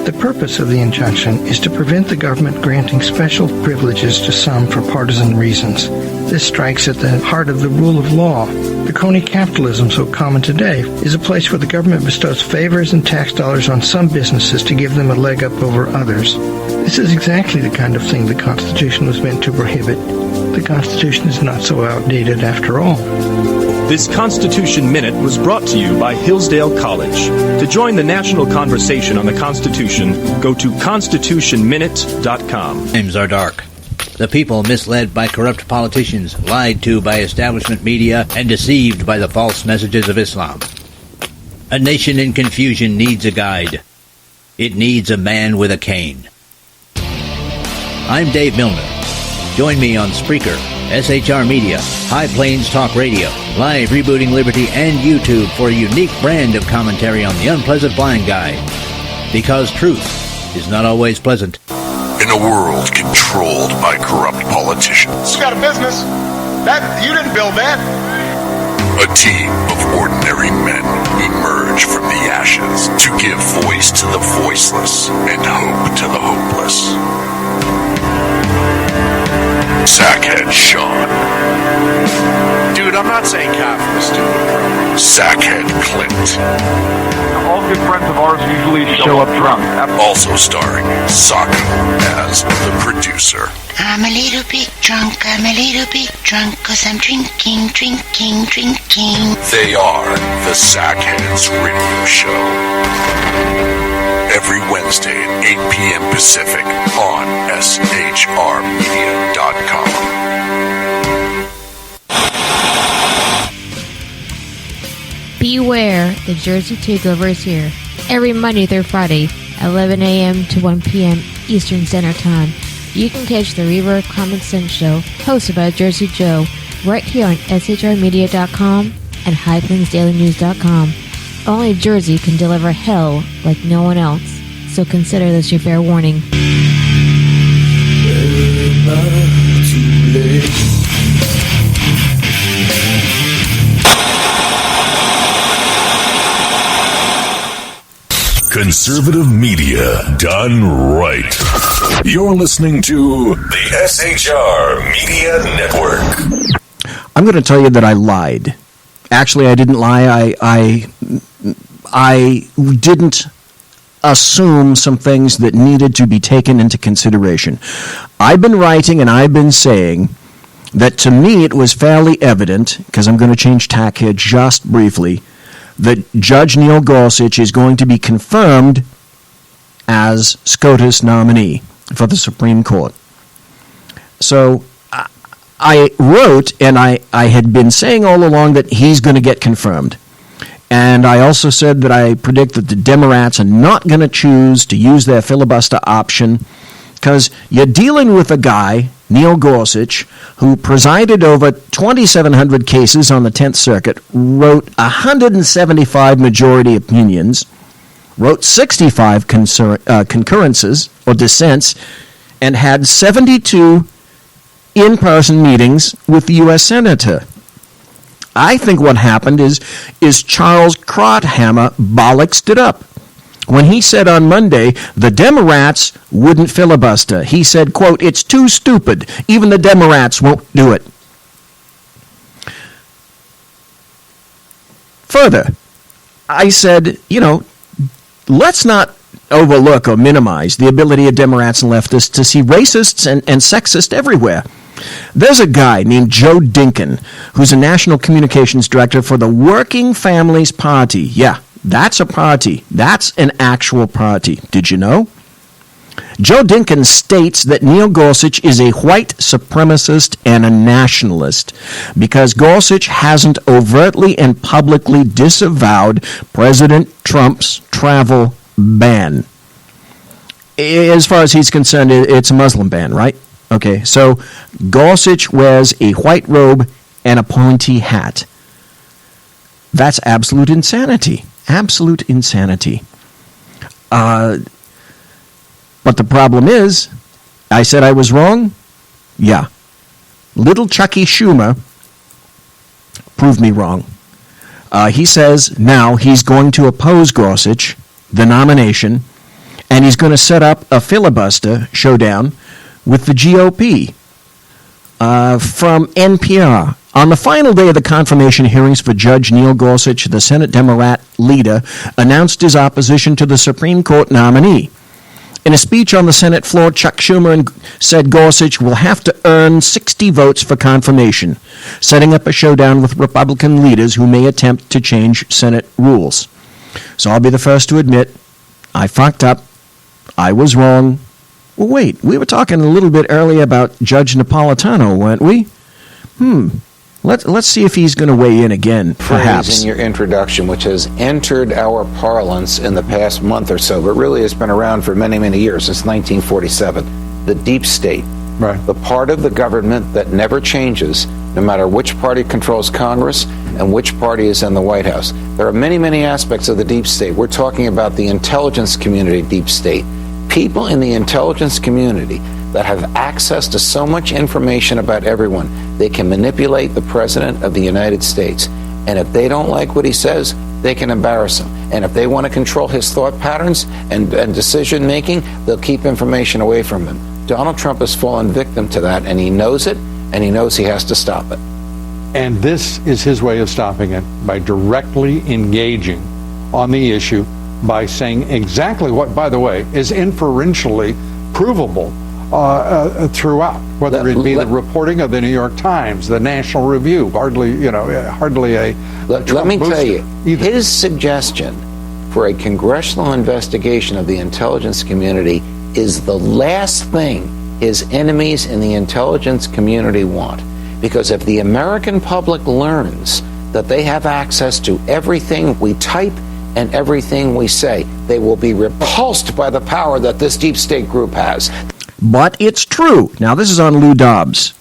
The purpose of the injunction is to prevent the government granting special privileges to some for partisan reasons. This strikes at the heart of the rule of law. The crony capitalism so common today is a place where the government bestows favors and tax dollars on some businesses to give them a leg up over others. This is exactly the kind of thing the Constitution was meant to prohibit. The Constitution is not so outdated after all. This Constitution Minute was brought to you by Hillsdale College. To join the national conversation on the Constitution, go to constitutionminute.com. Times are dark. The people misled by corrupt politicians, lied to by establishment media, and deceived by the false messages of Islam. A nation in confusion needs a guide. It needs a man with a cane. I'm Dave Milner. Join me on Spreaker, SHR Media, High Plains Talk Radio, Live Rebooting Liberty, and YouTube for a unique brand of commentary on the unpleasant blind guy. Because truth is not always pleasant. In a world controlled by corrupt politicians, You got a business. You didn't build that. a team of ordinary men emerge from the ashes to give voice to the voiceless and hope to the hopeless. Sackhead Sean. Dude, I'm not saying capitalist, stupid. Sackhead Clint. All good friends of ours usually show up drunk. Also starring Sokka as the producer. I'm a little bit drunk, cause I'm drinking. They are the Sackheads Radio Show. Every Wednesday at 8 p.m. Pacific on SHRmedia.com. Beware, the Jersey Takeover is here. Every Monday through Friday, 11 a.m. to 1 p.m. Eastern Standard Time. You can catch the Reaver of Common Sense Show, hosted by Jersey Joe, right here on SHRmedia.com and HighPlainsDailyNews.com. Only Jersey can deliver hell like no one else, so consider this your fair warning. Conservative media done right. You're listening to the SHR Media Network. I'm going to tell you that I lied. Actually, I didn't lie. I didn't assume some things that needed to be taken into consideration. I've been writing and I've been saying that to me it was fairly evident, because I'm going to change tack here just briefly, that Judge Neil Gorsuch is going to be confirmed as SCOTUS nominee for the Supreme Court. So I wrote, and I had been saying all along that he's going to get confirmed. And I also said that I predict that the Democrats are not going to choose to use their filibuster option, because you're dealing with a guy, Neil Gorsuch, who presided over 2,700 cases on the 10th Circuit, wrote 175 majority opinions, wrote 65 concurrences or dissents, and had 72 in-person meetings with the U.S. Senator. I think what happened is Charles Krauthammer bollocksed it up. When he said on Monday the Democrats wouldn't filibuster, he said, quote, "It's too stupid. Even the Democrats won't do it." Further, I said, let's not overlook or minimize the ability of Democrats and leftists to see racists and sexists everywhere. There's a guy named Joe Dinkin, who's a national communications director for the Working Families Party. Yeah, that's a party. That's an actual party. Did you know? Joe Dinkin states that Neil Gorsuch is a white supremacist and a nationalist because Gorsuch hasn't overtly and publicly disavowed President Trump's travel ban. As far as he's concerned, it's a Muslim ban, right? Okay, so Gorsuch wears a white robe and a pointy hat. That's absolute insanity. Absolute insanity. But the problem is, I said I was wrong? Yeah. Little Chucky Schumer proved me wrong. He says now he's going to oppose Gorsuch, the nomination, and he's going to set up a filibuster showdown with the GOP. From NPR, on the final day of the confirmation hearings for Judge Neil Gorsuch, the Senate Democrat leader announced his opposition to the Supreme Court nominee. In a speech on the Senate floor, Chuck Schumer said Gorsuch will have to earn 60 votes for confirmation, setting up a showdown with Republican leaders who may attempt to change Senate rules. So I'll be the first to admit, I fucked up. I was wrong. Well, wait, we were talking a little bit earlier about Judge Napolitano, weren't we? Let's see if he's going to weigh in again, perhaps. Phrase in your introduction, which has entered our parlance in the past month or so, but really has been around for many, many years, since 1947, the deep state. Right. The part of the government that never changes, no matter which party controls Congress and which party is in the White House. There are many, many aspects of the deep state. We're talking about the intelligence community deep state. People in the intelligence community that have access to so much information about everyone, they can manipulate the President of the United States. And if they don't like what he says, they can embarrass him. And if they want to control his thought patterns and decision making, they'll keep information away from him. Donald Trump has fallen victim to that, and he knows it, and he knows he has to stop it. And this is his way of stopping it, by directly engaging on the issue, by saying exactly what, by the way, is inferentially provable throughout, whether it be the reporting of the New York Times, the National Review, hardly a Let me tell you, his suggestion for a congressional investigation of the intelligence community is the last thing his enemies in the intelligence community want. Because if the American public learns that they have access to everything we type and everything we say, they will be repulsed by the power that this deep state group has. But it's true. Now, this is on Lou Dobbs.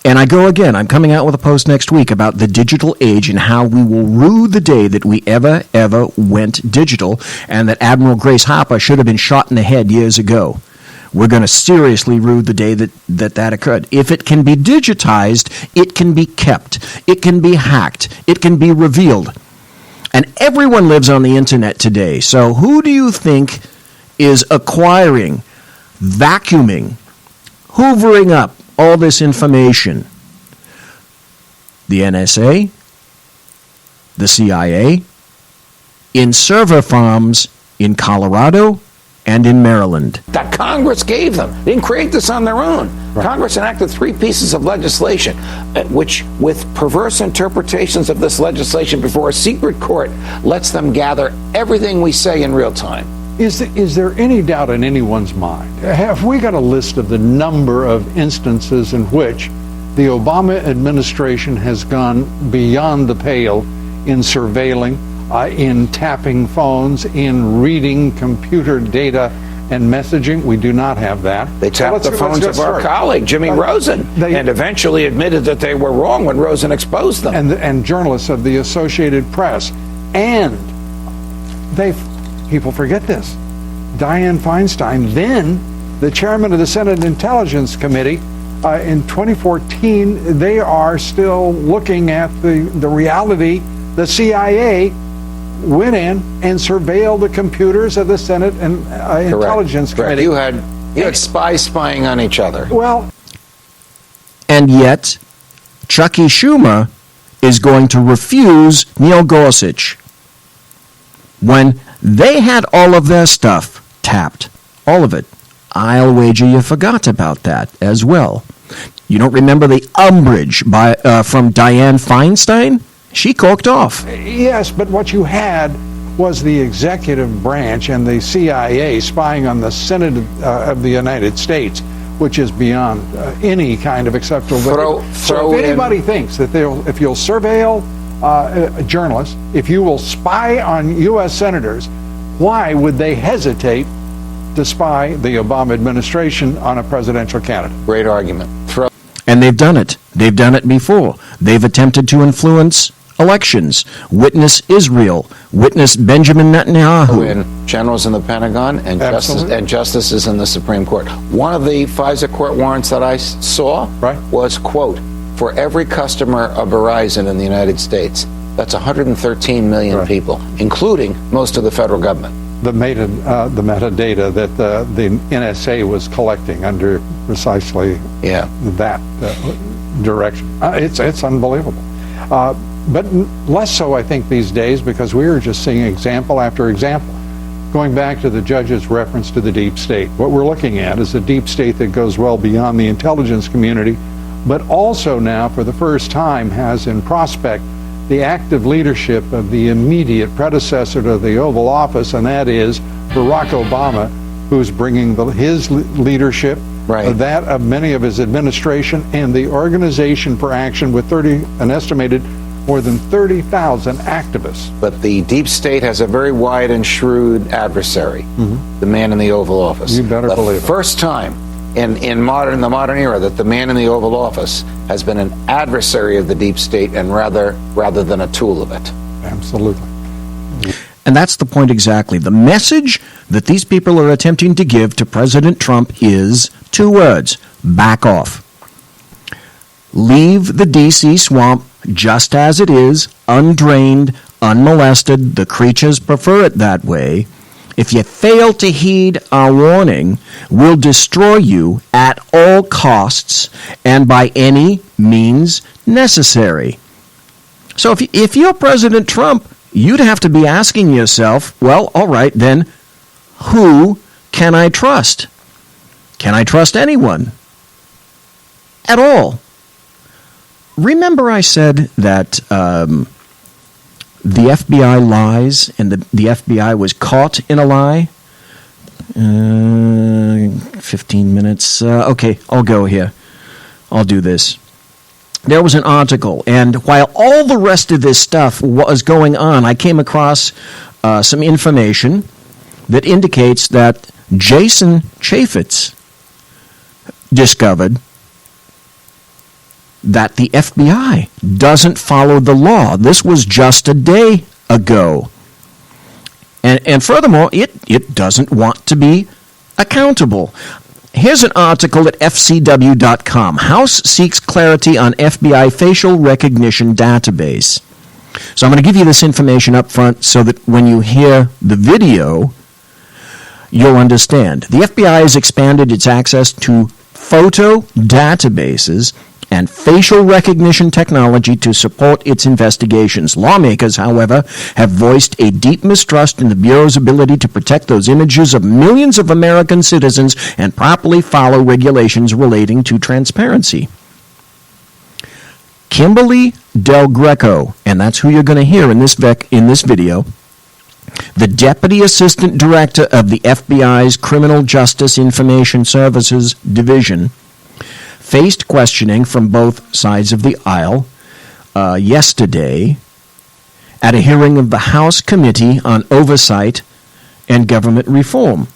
And I go again. I'm coming out with a post next week about the digital age and how we will rue the day that we ever went digital, and that Admiral Grace Hopper should have been shot in the head years ago. We're going to seriously rue the day that occurred. If it can be digitized, it can be kept. It can be hacked. It can be revealed. And everyone lives on the internet today. So who do you think is acquiring, vacuuming, hoovering up all this information? The NSA, the CIA, in server farms in Colorado and in Maryland. That Congress gave them. They didn't create this on their own. Right. Congress enacted 3 pieces of legislation, which, with perverse interpretations of this legislation before a secret court, lets them gather everything we say in real time. Is there any doubt in anyone's mind? Have we got a list of the number of instances in which the Obama administration has gone beyond the pale in surveilling, in tapping phones, in reading computer data and messaging? We do not have that. They tapped the phones of our colleague, Jimmy Rosen, and eventually admitted that they were wrong when Rosen exposed them. And journalists of the Associated Press. And people forget this. Dianne Feinstein, then the chairman of the Senate Intelligence Committee, in 2014, they are still looking at the reality. The CIA went in and surveilled the computers of the Senate and Intelligence Committee. You had spies spying on each other. Well, and yet Chucky Schumer is going to refuse Neil Gorsuch when they had all of their stuff tapped, all of it. I'll wager you forgot about that as well. You don't remember the umbrage from Dianne Feinstein? She corked off. Yes, but what you had was the executive branch and the CIA spying on the Senate of the United States, which is beyond any kind of acceptable. So if anybody thinks that if you'll surveil journalists, if you will spy on U.S. senators, why would they hesitate to spy the Obama administration on a presidential candidate? Great argument. And they've done it. They've done it before. They've attempted to influence elections. Witness Israel. Witness Benjamin Netanyahu. And generals in the Pentagon and justices in the Supreme Court. One of the FISA court warrants that I saw was, quote, for every customer of Verizon in the United States. That's 113 million people, including most of the federal government. The metadata that the NSA was collecting under precisely that direction. It's unbelievable. But less so, I think, these days, because we are just seeing example after example. Going back to the judge's reference to the deep state, what we're looking at is a deep state that goes well beyond the intelligence community, but also now, for the first time, has in prospect the active leadership of the immediate predecessor to the Oval Office, and that is Barack Obama, who's bringing his leadership, that of many of his administration, and the Organization for Action with an estimated more than 30,000 activists. But the deep state has a very wide and shrewd adversary, the man in the Oval Office. You better believe it. The first time in the modern era that the man in the Oval Office has been an adversary of the deep state and rather than a tool of it. Absolutely. And that's the point exactly. The message that these people are attempting to give to President Trump is 2 words: back off. Leave the D.C. swamp just as it is, undrained, unmolested. The creatures prefer it that way. If you fail to heed our warning, we'll destroy you at all costs and by any means necessary. So if you're President Trump, you'd have to be asking yourself, well, all right, then, who can I trust? Can I trust anyone at all? Remember I said that the FBI lies and the FBI was caught in a lie? 15 minutes. Okay, I'll go here. I'll do this. There was an article, and while all the rest of this stuff was going on, I came across some information that indicates that Jason Chaffetz discovered that the FBI doesn't follow the law. This was just a day ago. And furthermore, it doesn't want to be accountable. Here's an article at fcw.com. House seeks clarity on FBI facial recognition database. So I'm going to give you this information up front so that when you hear the video, you'll understand. The FBI has expanded its access to photo databases and facial recognition technology to support its investigations. Lawmakers, however, have voiced a deep mistrust in the Bureau's ability to protect those images of millions of American citizens and properly follow regulations relating to transparency. Kimberly Del Greco, and that's who you're going to hear in this video, the Deputy Assistant Director of the FBI's Criminal Justice Information Services Division, faced questioning from both sides of the aisle yesterday at a hearing of the House Committee on Oversight and Government Reform.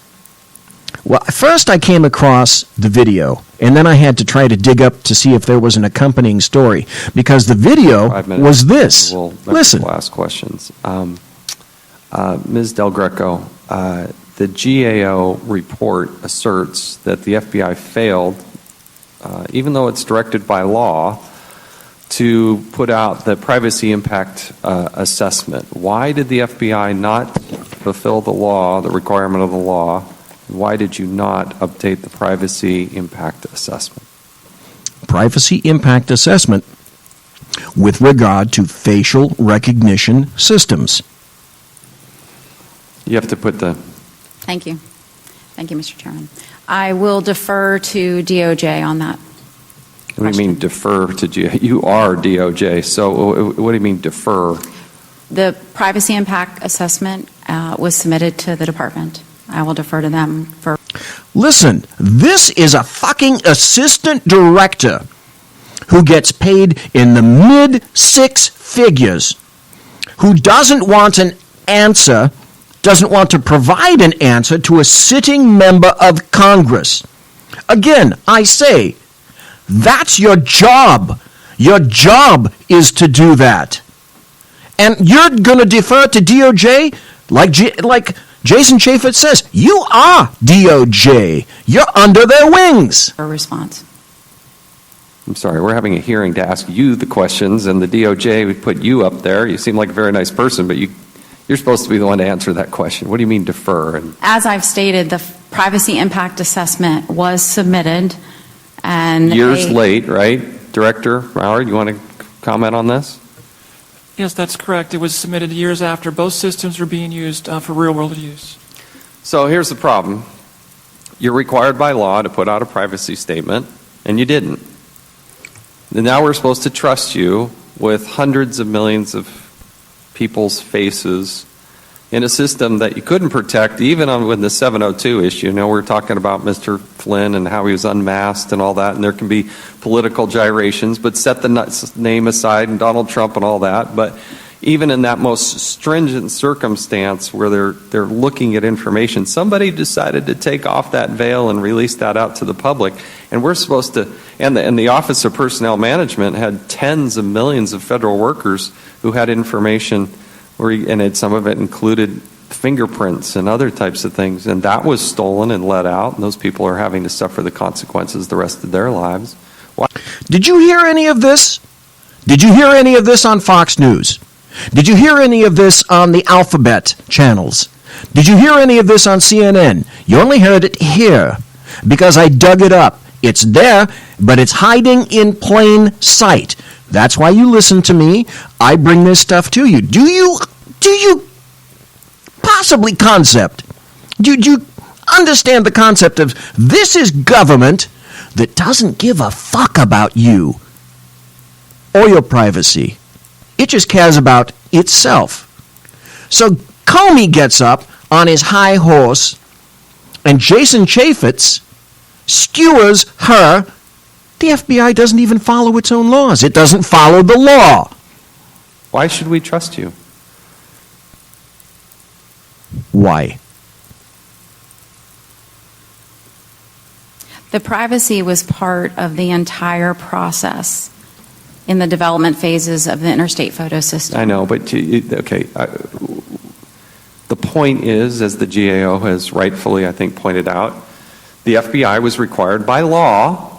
Well, first I came across the video, and then I had to try to dig up to see if there was an accompanying story, because the video was this. Listen. We'll ask questions. Ms. Del Greco, the GAO report asserts that the FBI failed, even though it's directed by law, to put out the privacy impact assessment. Why did the FBI not fulfill the law, the requirement of the law? Why did you not update the privacy impact assessment? Privacy impact assessment with regard to facial recognition systems. You have to put the... Thank you. Thank you, Mr. Chairman. I will defer to DOJ on that. What do you mean defer to DOJ? You are DOJ, so what do you mean defer? The privacy impact assessment was submitted to the department. I will defer to them for... Listen, this is a fucking assistant director who gets paid in the mid-six figures, who doesn't want an answer, doesn't want to provide an answer to a sitting member of Congress. Again, I say, that's your job. Your job is to do that. And you're going to defer to DOJ like Jason Chaffetz says, you are DOJ. You're under their wings. For response. I'm sorry, we're having a hearing to ask you the questions, and the DOJ would put you up there. You seem like a very nice person, but you're supposed to be the one to answer that question. What do you mean defer? As I've stated, the privacy impact assessment was submitted. And years late, right? Director Howard, you want to comment on this? Yes, that's correct. It was submitted years after both systems were being used for real-world use. So here's the problem. You're required by law to put out a privacy statement, and you didn't. And now we're supposed to trust you with hundreds of millions of people's faces in a system that you couldn't protect, even with the 702 issue. You know, we're talking about Mr. Flynn and how he was unmasked and all that, and there can be political gyrations, but set the name aside and Donald Trump and all that. But even in that most stringent circumstance where they're looking at information, somebody decided to take off that veil and release that out to the public. And we're supposed to, and the Office of Personnel Management had tens of millions of federal workers who had information, and some of it included fingerprints and other types of things, and that was stolen and let out, and those people are having to suffer the consequences the rest of their lives. Why? Did you hear any of this? Did you hear any of this on Fox News? Did you hear any of this on the Alphabet channels? Did you hear any of this on CNN? You only heard it here because I dug it up. It's there, but it's hiding in plain sight. That's why you listen to me. I bring this stuff to you. Do you possibly do you understand the concept of this is government that doesn't give a fuck about you or your privacy? It just cares about itself. So Comey gets up on his high horse, and Jason Chaffetz skewers her. The FBI doesn't even follow its own laws. It doesn't follow the law. Why should we trust you? Why? The privacy was part of the entire process in the development phases of the interstate photo system. I know, but okay. The point is, as the GAO has rightfully, I think, pointed out, the FBI was required by law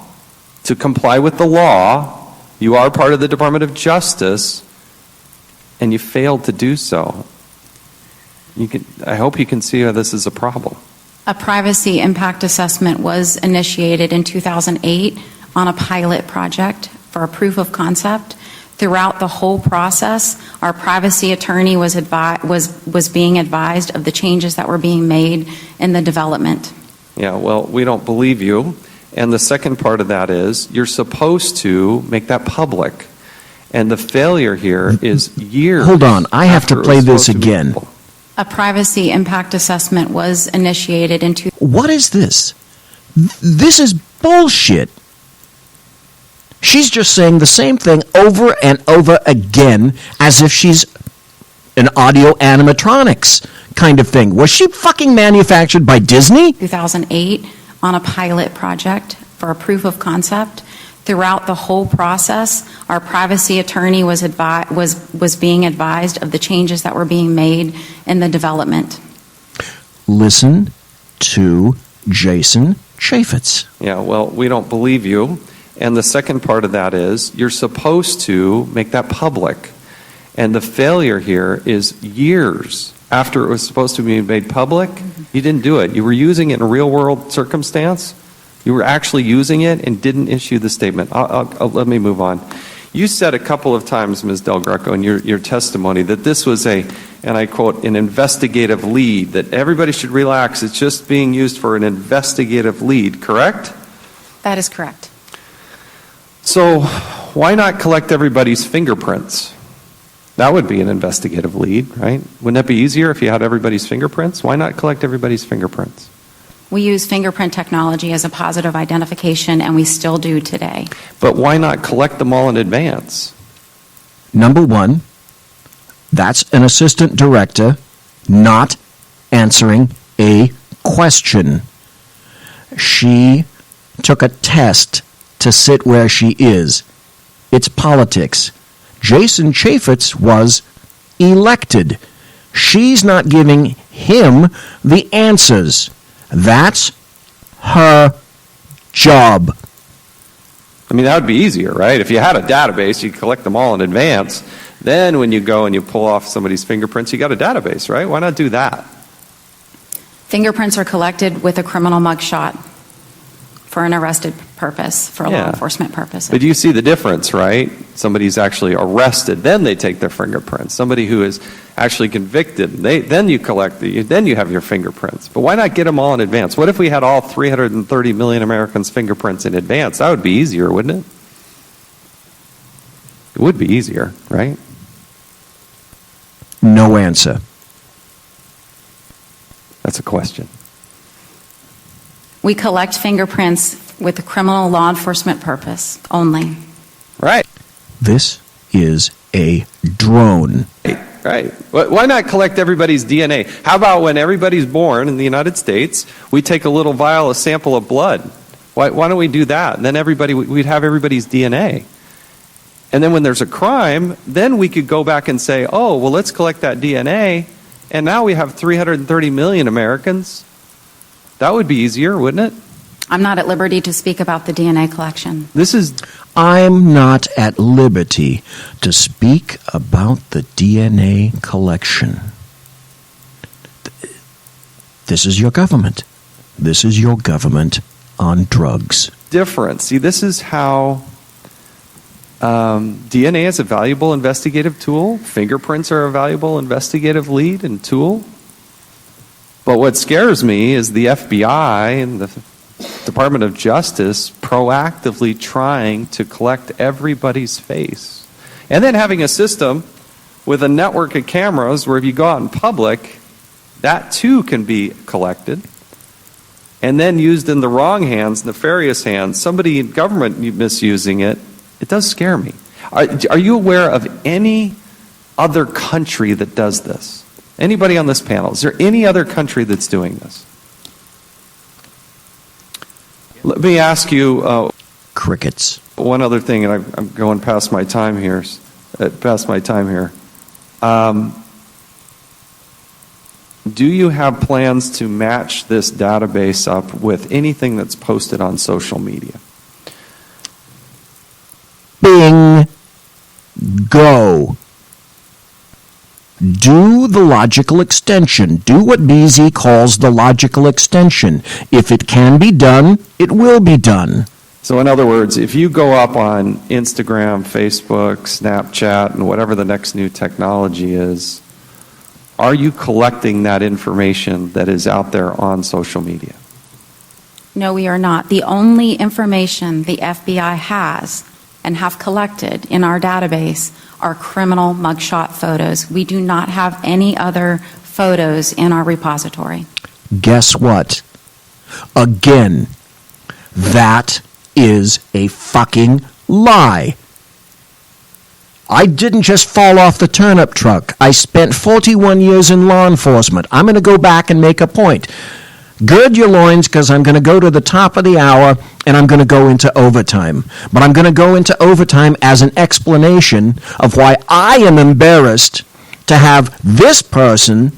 to comply with the law. You are part of the Department of Justice. and you failed to do so. I hope you can see how this is a problem. A privacy impact assessment was initiated in 2008 on a pilot project for a proof of concept. Throughout the whole process, our privacy attorney was being advised of the changes that were being made in the development. Yeah, well, we don't believe you. And the second part of that is you're supposed to make that public. And the failure here is years. Hold on, I have to after it play was this supposed to be again. public. A privacy impact assessment was initiated in What is this? This is bullshit. She's just saying the same thing over and over again as if she's an audio animatronics kind of thing. Was she fucking manufactured by Disney? 2008 on a pilot project for a proof of concept. Throughout the whole process, our privacy attorney was being advised of the changes that were being made in the development. Listen to Jason Chaffetz. Yeah, well, we don't believe you. And the second part of that is you're supposed to make that public. And the failure here is years after it was supposed to be made public, you didn't do it. You were using it in a real world circumstance. You were actually using it and didn't issue the statement. Let me move on. You said a couple of times, Ms. Del Greco, in your testimony that this was and I quote, an investigative lead, that everybody should relax. It's just being used for an investigative lead, correct? That is correct. So why not collect everybody's fingerprints? That would be an investigative lead, right? Wouldn't that be easier if you had everybody's fingerprints? Why not collect everybody's fingerprints? We use fingerprint technology as a positive identification, and we still do today. But why not collect them all in advance? Number one, that's an assistant director not answering a question. She took a test to sit where she is. It's politics. Jason Chaffetz was elected. She's not giving him the answers. That's her job. I mean, that would be easier, right? If you had a database, you could collect them all in advance. Then when you go and you pull off somebody's fingerprints, you got a database, right? Why not do that? Fingerprints are collected with a criminal mugshot for an arrested purpose, for a law enforcement purpose. But you see the difference, right? Somebody's actually arrested, then they take their fingerprints. Somebody who is actually convicted, then you collect, then you have your fingerprints. But why not get them all in advance? What if we had all 330 million Americans' fingerprints in advance? That would be easier, wouldn't it? It would be easier, right? No answer. That's a question. We collect fingerprints with a criminal law enforcement purpose only. Right. This is a drone. Right. Why not collect everybody's DNA? How about when everybody's born in the United States, we take a little vial, a sample of blood? Why don't we do that? And then we'd have everybody's DNA. And then when there's a crime, then we could go back and say, oh, well, let's collect that DNA. And now we have 330 million Americans. That would be easier, wouldn't it? I'm not at liberty to speak about the DNA collection. I'm not at liberty to speak about the DNA collection. This is your government. This is your government on drugs. Different. See, this is how DNA is a valuable investigative tool. Fingerprints are a valuable investigative lead and tool. But what scares me is the FBI and the Department of Justice proactively trying to collect everybody's face. And then having a system with a network of cameras where if you go out in public, that too can be collected. And then used in the wrong hands, nefarious hands, somebody in government misusing it. It does scare me. Are you aware of any other country that does this? Anybody on this panel? Is there any other country that's doing this? Let me ask you... crickets. One other thing, and I'm going past my time here. Do you have plans to match this database up with anything that's posted on social media? Bing. Go. do the logical extension. Do what BZ calls the logical extension. If it can be done, it will be done. So in other words, if you go up on Instagram, Facebook, Snapchat, and whatever the next new technology is, are you collecting that information that is out there on social media? No, we are not. The only information the FBI has and have collected in our database are criminal mugshot photos. We do not have any other photos in our repository. Guess what? Again, that is a fucking lie. I didn't just fall off the turnip truck. I spent 41 years in law enforcement. I'm going to go back and make a point. Gird your loins, because I'm going to go to the top of the hour and I'm going to go into overtime. But I'm going to go into overtime as an explanation of why I am embarrassed to have this person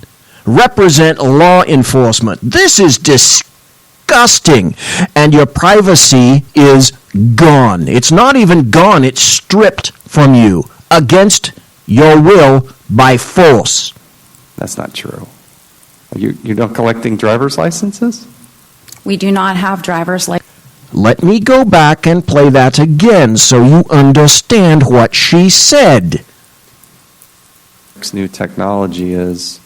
represent law enforcement. This is disgusting. And your privacy is gone. It's not even gone, it's stripped from you against your will by force. That's not true. You're not collecting driver's licenses? We do not have driver's licenses. Let me go back and play that again so you understand what she said. Next new technology is,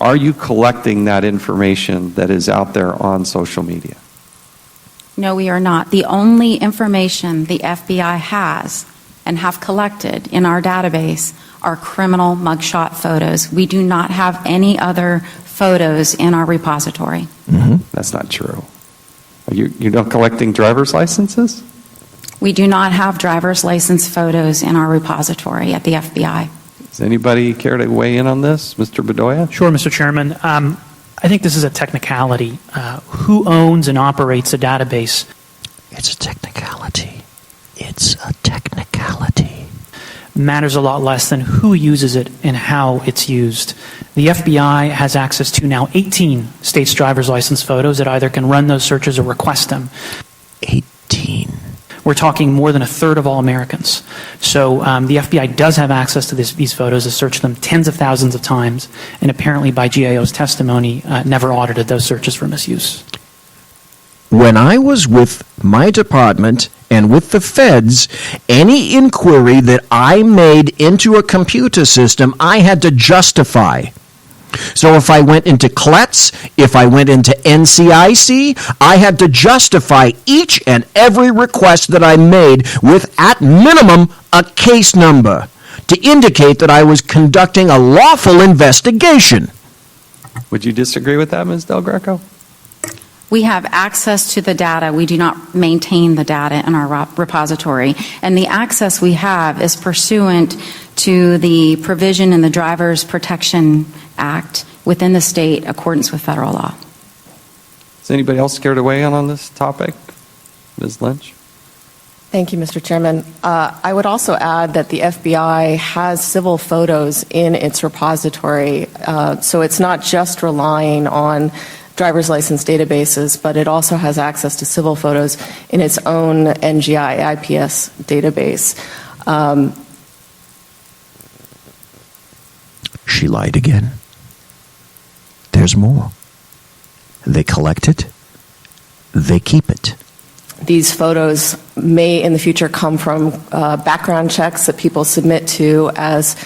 are you collecting that information that is out there on social media? No, we are not. The only information the FBI has and have collected in our database are criminal mugshot photos. We do not have any other photos in our repository. That's not true. You're not collecting driver's licenses? We do not have driver's license photos in our repository at the FBI. Does anybody care to weigh in on this? Mr. Bedoya? Sure, Mr. Chairman. I think this is a technicality. Who owns and operates a database? It's a technicality. It's a technicality. Matters a lot less than who uses it and how it's used. The FBI has access to now 18 states' driver's license photos. It either can run those searches or request them. 18. We're talking more than a third of all Americans. So the FBI does have access to these photos, has searched them tens of thousands of times, and apparently by GAO's testimony, never audited those searches for misuse. When I was with my department and with the feds, any inquiry that I made into a computer system, I had to justify. So if I went into CLETS, if I went into NCIC, I had to justify each and every request that I made with, at minimum, a case number to indicate that I was conducting a lawful investigation. Would you disagree with that, Ms. Del Greco? We have access to the data. We do not maintain the data in our repository. And the access we have is pursuant to the provision in the Driver's Protection Act within the state, accordance with federal law. Does anybody else care to weigh in on this topic? Ms. Lynch? Thank you, Mr. Chairman. I would also add that the FBI has civil photos in its repository, so it's not just relying on driver's license databases, but it also has access to civil photos in its own NGI IPS database. She lied again. There's more. They collect it. They keep it. These photos may in the future come from background checks that people submit to as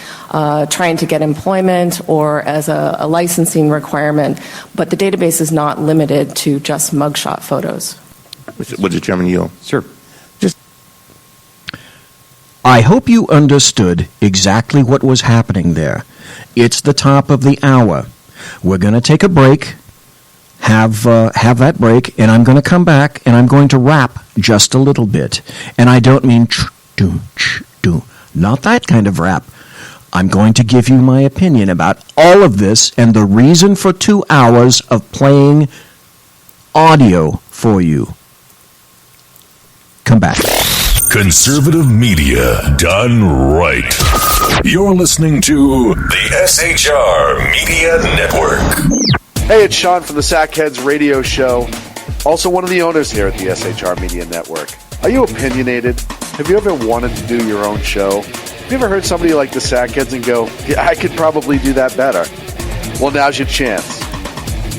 trying to get employment or as a licensing requirement, but the database is not limited to just mugshot photos. Mr. Chairman, yield. Sure. I hope you understood exactly what was happening there. It's the top of the hour. We're going to take a break. Have that break, and I'm going to come back, and I'm going to rap just a little bit. And I don't mean ch-do, not that kind of rap. I'm going to give you my opinion about all of this and the reason for 2 hours of playing audio for you. Come back. Conservative media done right. You're listening to the SHR Media Network. Hey, it's Sean from the Sackheads Radio Show, also one of the owners here at the SHR Media Network. Are you opinionated? Have you ever wanted to do your own show? Have you ever heard somebody like the Sackheads and go, yeah, I could probably do that better? Well, now's your chance.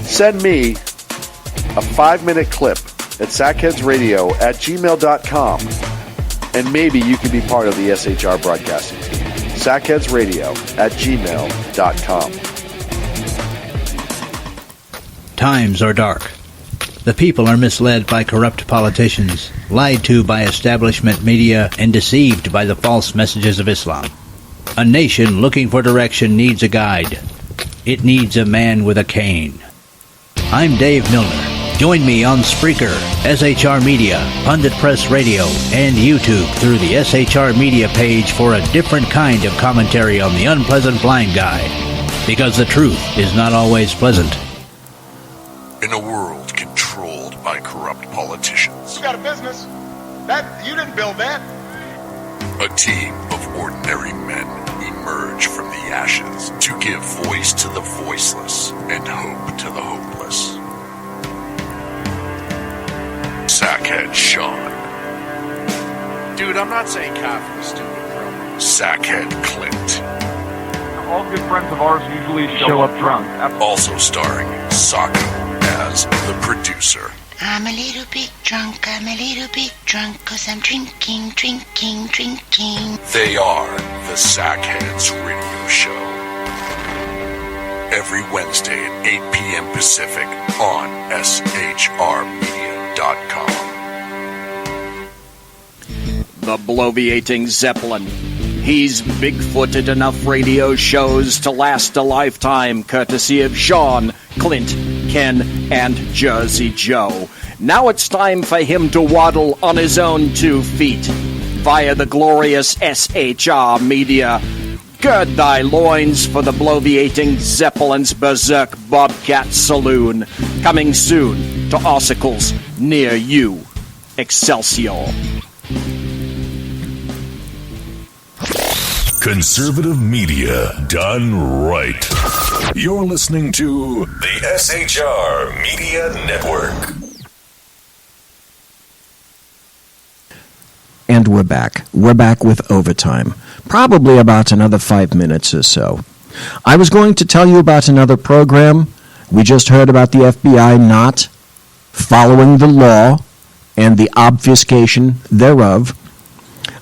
Send me a 5-minute clip at sackheadsradio@gmail.com, and maybe you can be part of the SHR broadcasting team. sackheadsradio@gmail.com. Times are dark. The people are misled by corrupt politicians, lied to by establishment media, and deceived by the false messages of Islam. A nation looking for direction needs a guide. It needs a man with a cane. I'm Dave Milner. Join me on Spreaker, SHR Media, Pundit Press Radio, and YouTube through the SHR Media page for a different kind of commentary on the unpleasant blind guy. Because the truth is not always pleasant. In a world controlled by corrupt politicians, You got a business. You didn't build that. a team of ordinary men emerge from the ashes to give voice to the voiceless and hope to the hopeless. Sackhead Sean. Dude, I'm not saying Catholic, stupid program. Sackhead Clint. All good friends of ours usually show up drunk. Also starring Sako as the producer. I'm a little bit drunk, 'cause I'm drinking. They are the Sackheads Radio Show. Every Wednesday at 8 p.m. Pacific on SHRmedia.com. The bloviating Zeppelin. He's big-footed enough radio shows to last a lifetime, courtesy of Sean, Clint, Ken, and Jersey Joe. Now it's time for him to waddle on his own 2 feet via the glorious SHR Media. Gird thy loins for the bloviating Zeppelin's Berserk Bobcat Saloon. Coming soon to ossicles near you. Excelsior. Conservative media done right. You're listening to the SHR Media Network. And we're back. We're back with overtime. Probably about another 5 minutes or so. I was going to tell you about another program. We just heard about the FBI not following the law and the obfuscation thereof.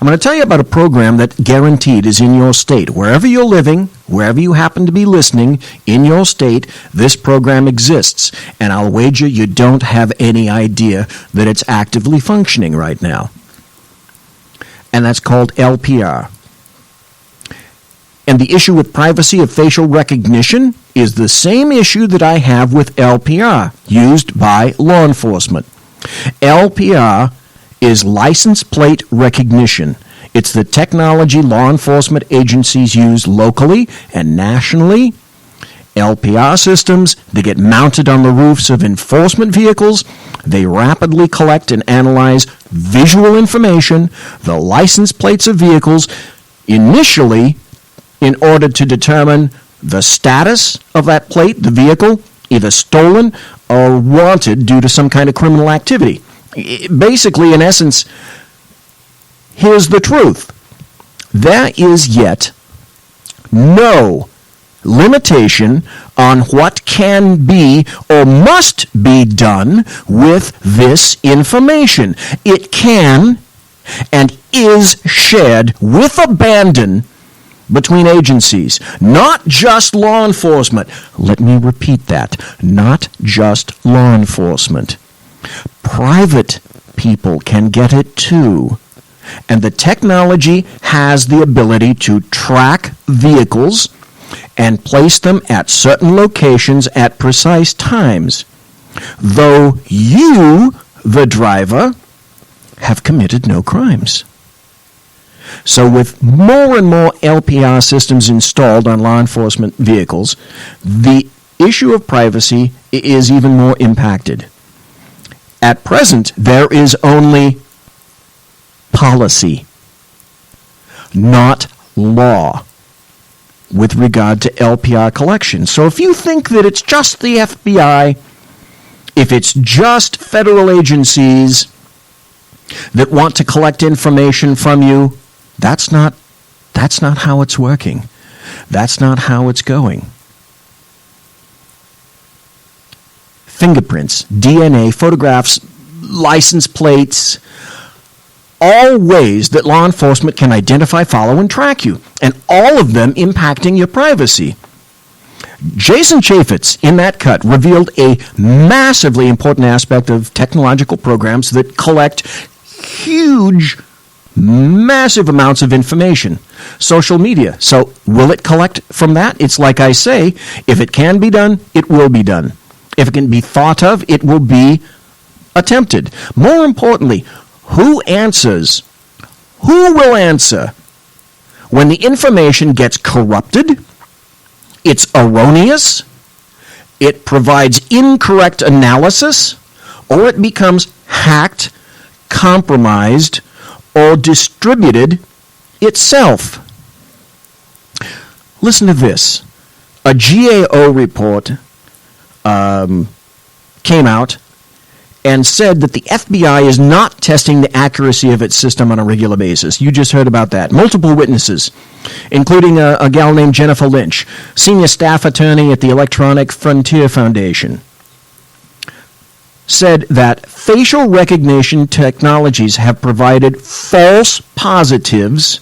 I'm going to tell you about a program that guaranteed is in your state. Wherever you're living, wherever you happen to be listening, in your state, this program exists. And I'll wager you don't have any idea that it's actively functioning right now. And that's called LPR. And the issue with privacy of facial recognition is the same issue that I have with LPR, used by law enforcement. LPR is license plate recognition. It's the technology law enforcement agencies use locally and nationally. LPR systems, they get mounted on the roofs of enforcement vehicles. They rapidly collect and analyze visual information, the license plates of vehicles, initially in order to determine the status of that plate, the vehicle, either stolen or wanted due to some kind of criminal activity. Basically, in essence, here's the truth. There is yet no limitation on what can be or must be done with this information. It can and is shared with abandon between agencies, not just law enforcement. Let me repeat that. Not just law enforcement. Private people can get it too. And the technology has the ability to track vehicles and place them at certain locations at precise times, though you, the driver, have committed no crimes. So with more and more LPR systems installed on law enforcement vehicles, the issue of privacy is even more impacted. At present, there is only policy, not law, with regard to LPR collection. So if you think that it's just the FBI, if it's just federal agencies that want to collect information from you, that's not That's not how it's working. That's not how it's going. Fingerprints, DNA, photographs, license plates, all ways that law enforcement can identify, follow, and track you, and all of them impacting your privacy. Jason Chaffetz, in that cut, revealed a massively important aspect of technological programs that collect huge, massive amounts of information. Social media. So will it collect from that? It's like I say, if it can be done, it will be done. If it can be thought of, it will be attempted. More importantly, who answers? Who will answer when the information gets corrupted? It's erroneous, it provides incorrect analysis, or it becomes hacked, compromised, or distributed itself. Listen to this. A GAO report came out and said that the FBI is not testing the accuracy of its system on a regular basis. You just heard about that. Multiple witnesses, including a gal named Jennifer Lynch, senior staff attorney at the Electronic Frontier Foundation, said that facial recognition technologies have provided false positives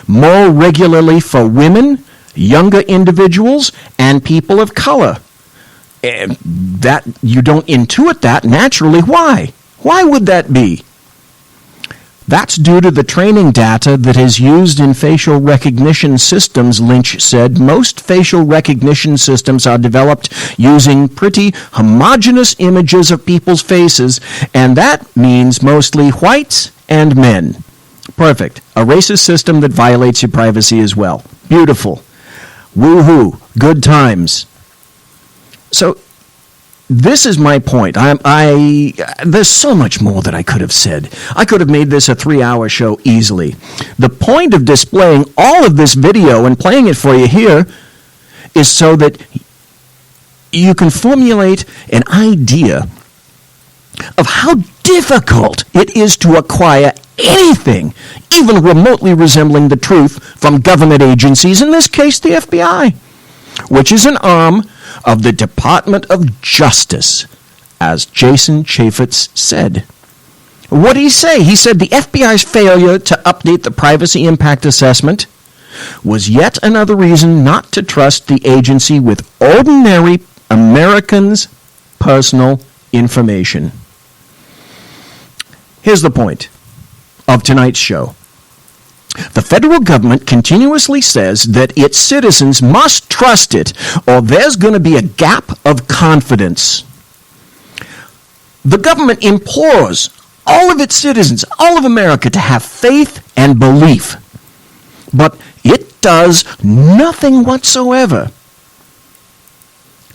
more regularly for women, younger individuals, and people of color. And that you don't intuit that naturally. Why? Why would that be? That's due to the training data that is used in facial recognition systems, Lynch said. Most facial recognition systems are developed using pretty homogeneous images of people's faces, and that means mostly whites and men. Perfect. A racist system that violates your privacy as well. Beautiful. Woo-hoo. Good times. So, this is my point. There's so much more that I could have said. I could have made this a 3-hour show easily. The point of displaying all of this video and playing it for you here is so that you can formulate an idea of how difficult it is to acquire anything, even remotely resembling the truth, from government agencies, in this case the FBI, which is an arm of the Department of Justice, as Jason Chaffetz said. What did he say? He said the FBI's failure to update the privacy impact assessment was yet another reason not to trust the agency with ordinary Americans' personal information. Here's the point of tonight's show. The federal government continuously says that its citizens must trust it, or there's going to be a gap of confidence. The government implores all of its citizens, all of America, to have faith and belief. But it does nothing whatsoever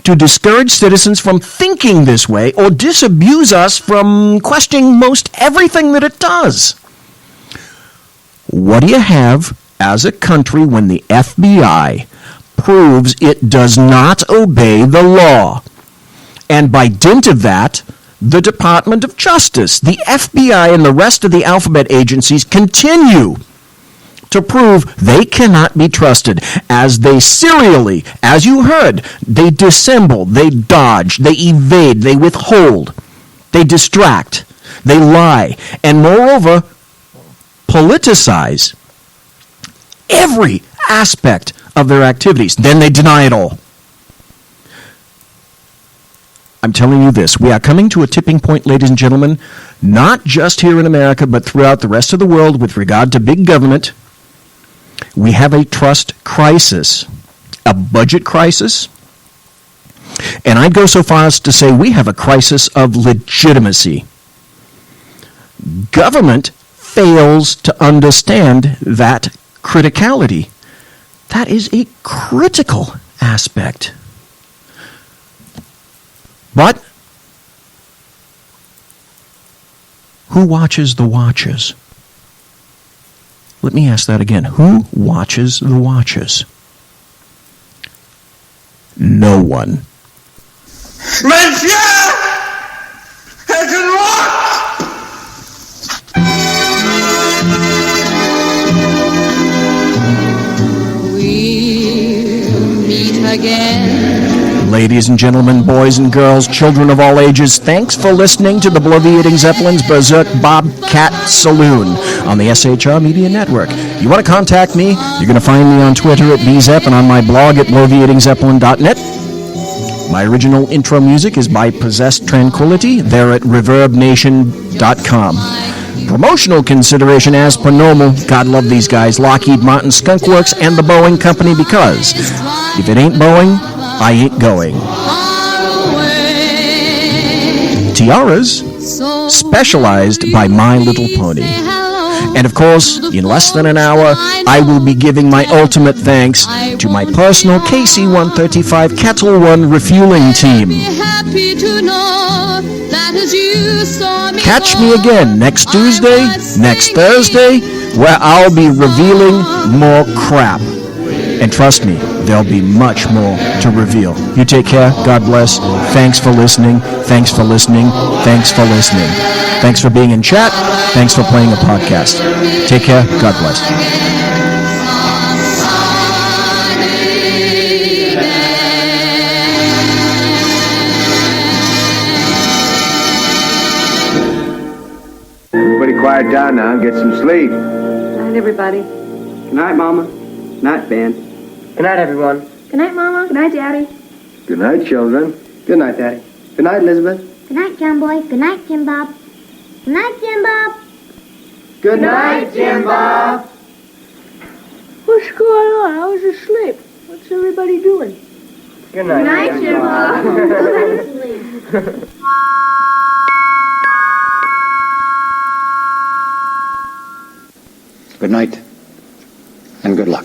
to discourage citizens from thinking this way or disabuse us from questioning most everything that it does. What do you have as a country when the FBI proves it does not obey the law? And by dint of that, the Department of Justice, the FBI, and the rest of the alphabet agencies continue to prove they cannot be trusted, as they serially, as you heard, they dissemble, they dodge, they evade, they withhold, they distract, they lie, and moreover, politicize every aspect of their activities. Then they deny it all. I'm telling you this, we are coming to a tipping point, ladies and gentlemen, not just here in America, but throughout the rest of the world with regard to big government. We have a trust crisis, a budget crisis, and I'd go so far as to say we have a crisis of legitimacy. Government fails to understand that criticality. That is a critical aspect. But who watches the watchers? Let me ask that again. Who watches the watchers? No one. Monsieur! Es une loi! again. Ladies and gentlemen, boys and girls, children of all ages, thanks for listening to the Bloviating Zeppelin's Berserk Bobcat Saloon on the SHR Media Network. You want to contact me? You're going to find me on Twitter at bzepp and on my blog at bloviatingzeppelin.net. My original intro music is by Possessed Tranquility. They're at reverbnation.com. Promotional consideration as per normal. God love these guys, Lockheed Martin, Skunk Works, and the Boeing Company, because if it ain't Boeing, I ain't going. Tiaras, specialized by My Little Pony. And of course, in less than an hour, I will be giving my ultimate thanks to my personal KC-135 Kettle One refueling team. Catch me again next Tuesday, next Thursday, where I'll be revealing more crap. And trust me, there'll be much more to reveal. You take care. God bless. Thanks for listening. Thanks for listening. Thanks for listening. Thanks for being in chat. Thanks for playing a podcast. Take care. God bless. Everybody quiet down now and get some sleep. Good night, everybody. Good night, Mama. Good night, Ben. Good night, everyone. Good night, Mama. Good night, Daddy. Good night, children. Good night, Daddy. Good night, Elizabeth. Good night, John Boy. Good night, Jim Bob. Good night, Jim Bob. Good night, Jim Bob. What's going on? I was asleep. What's everybody doing? Good night, Jim Bob. Good night, and good luck.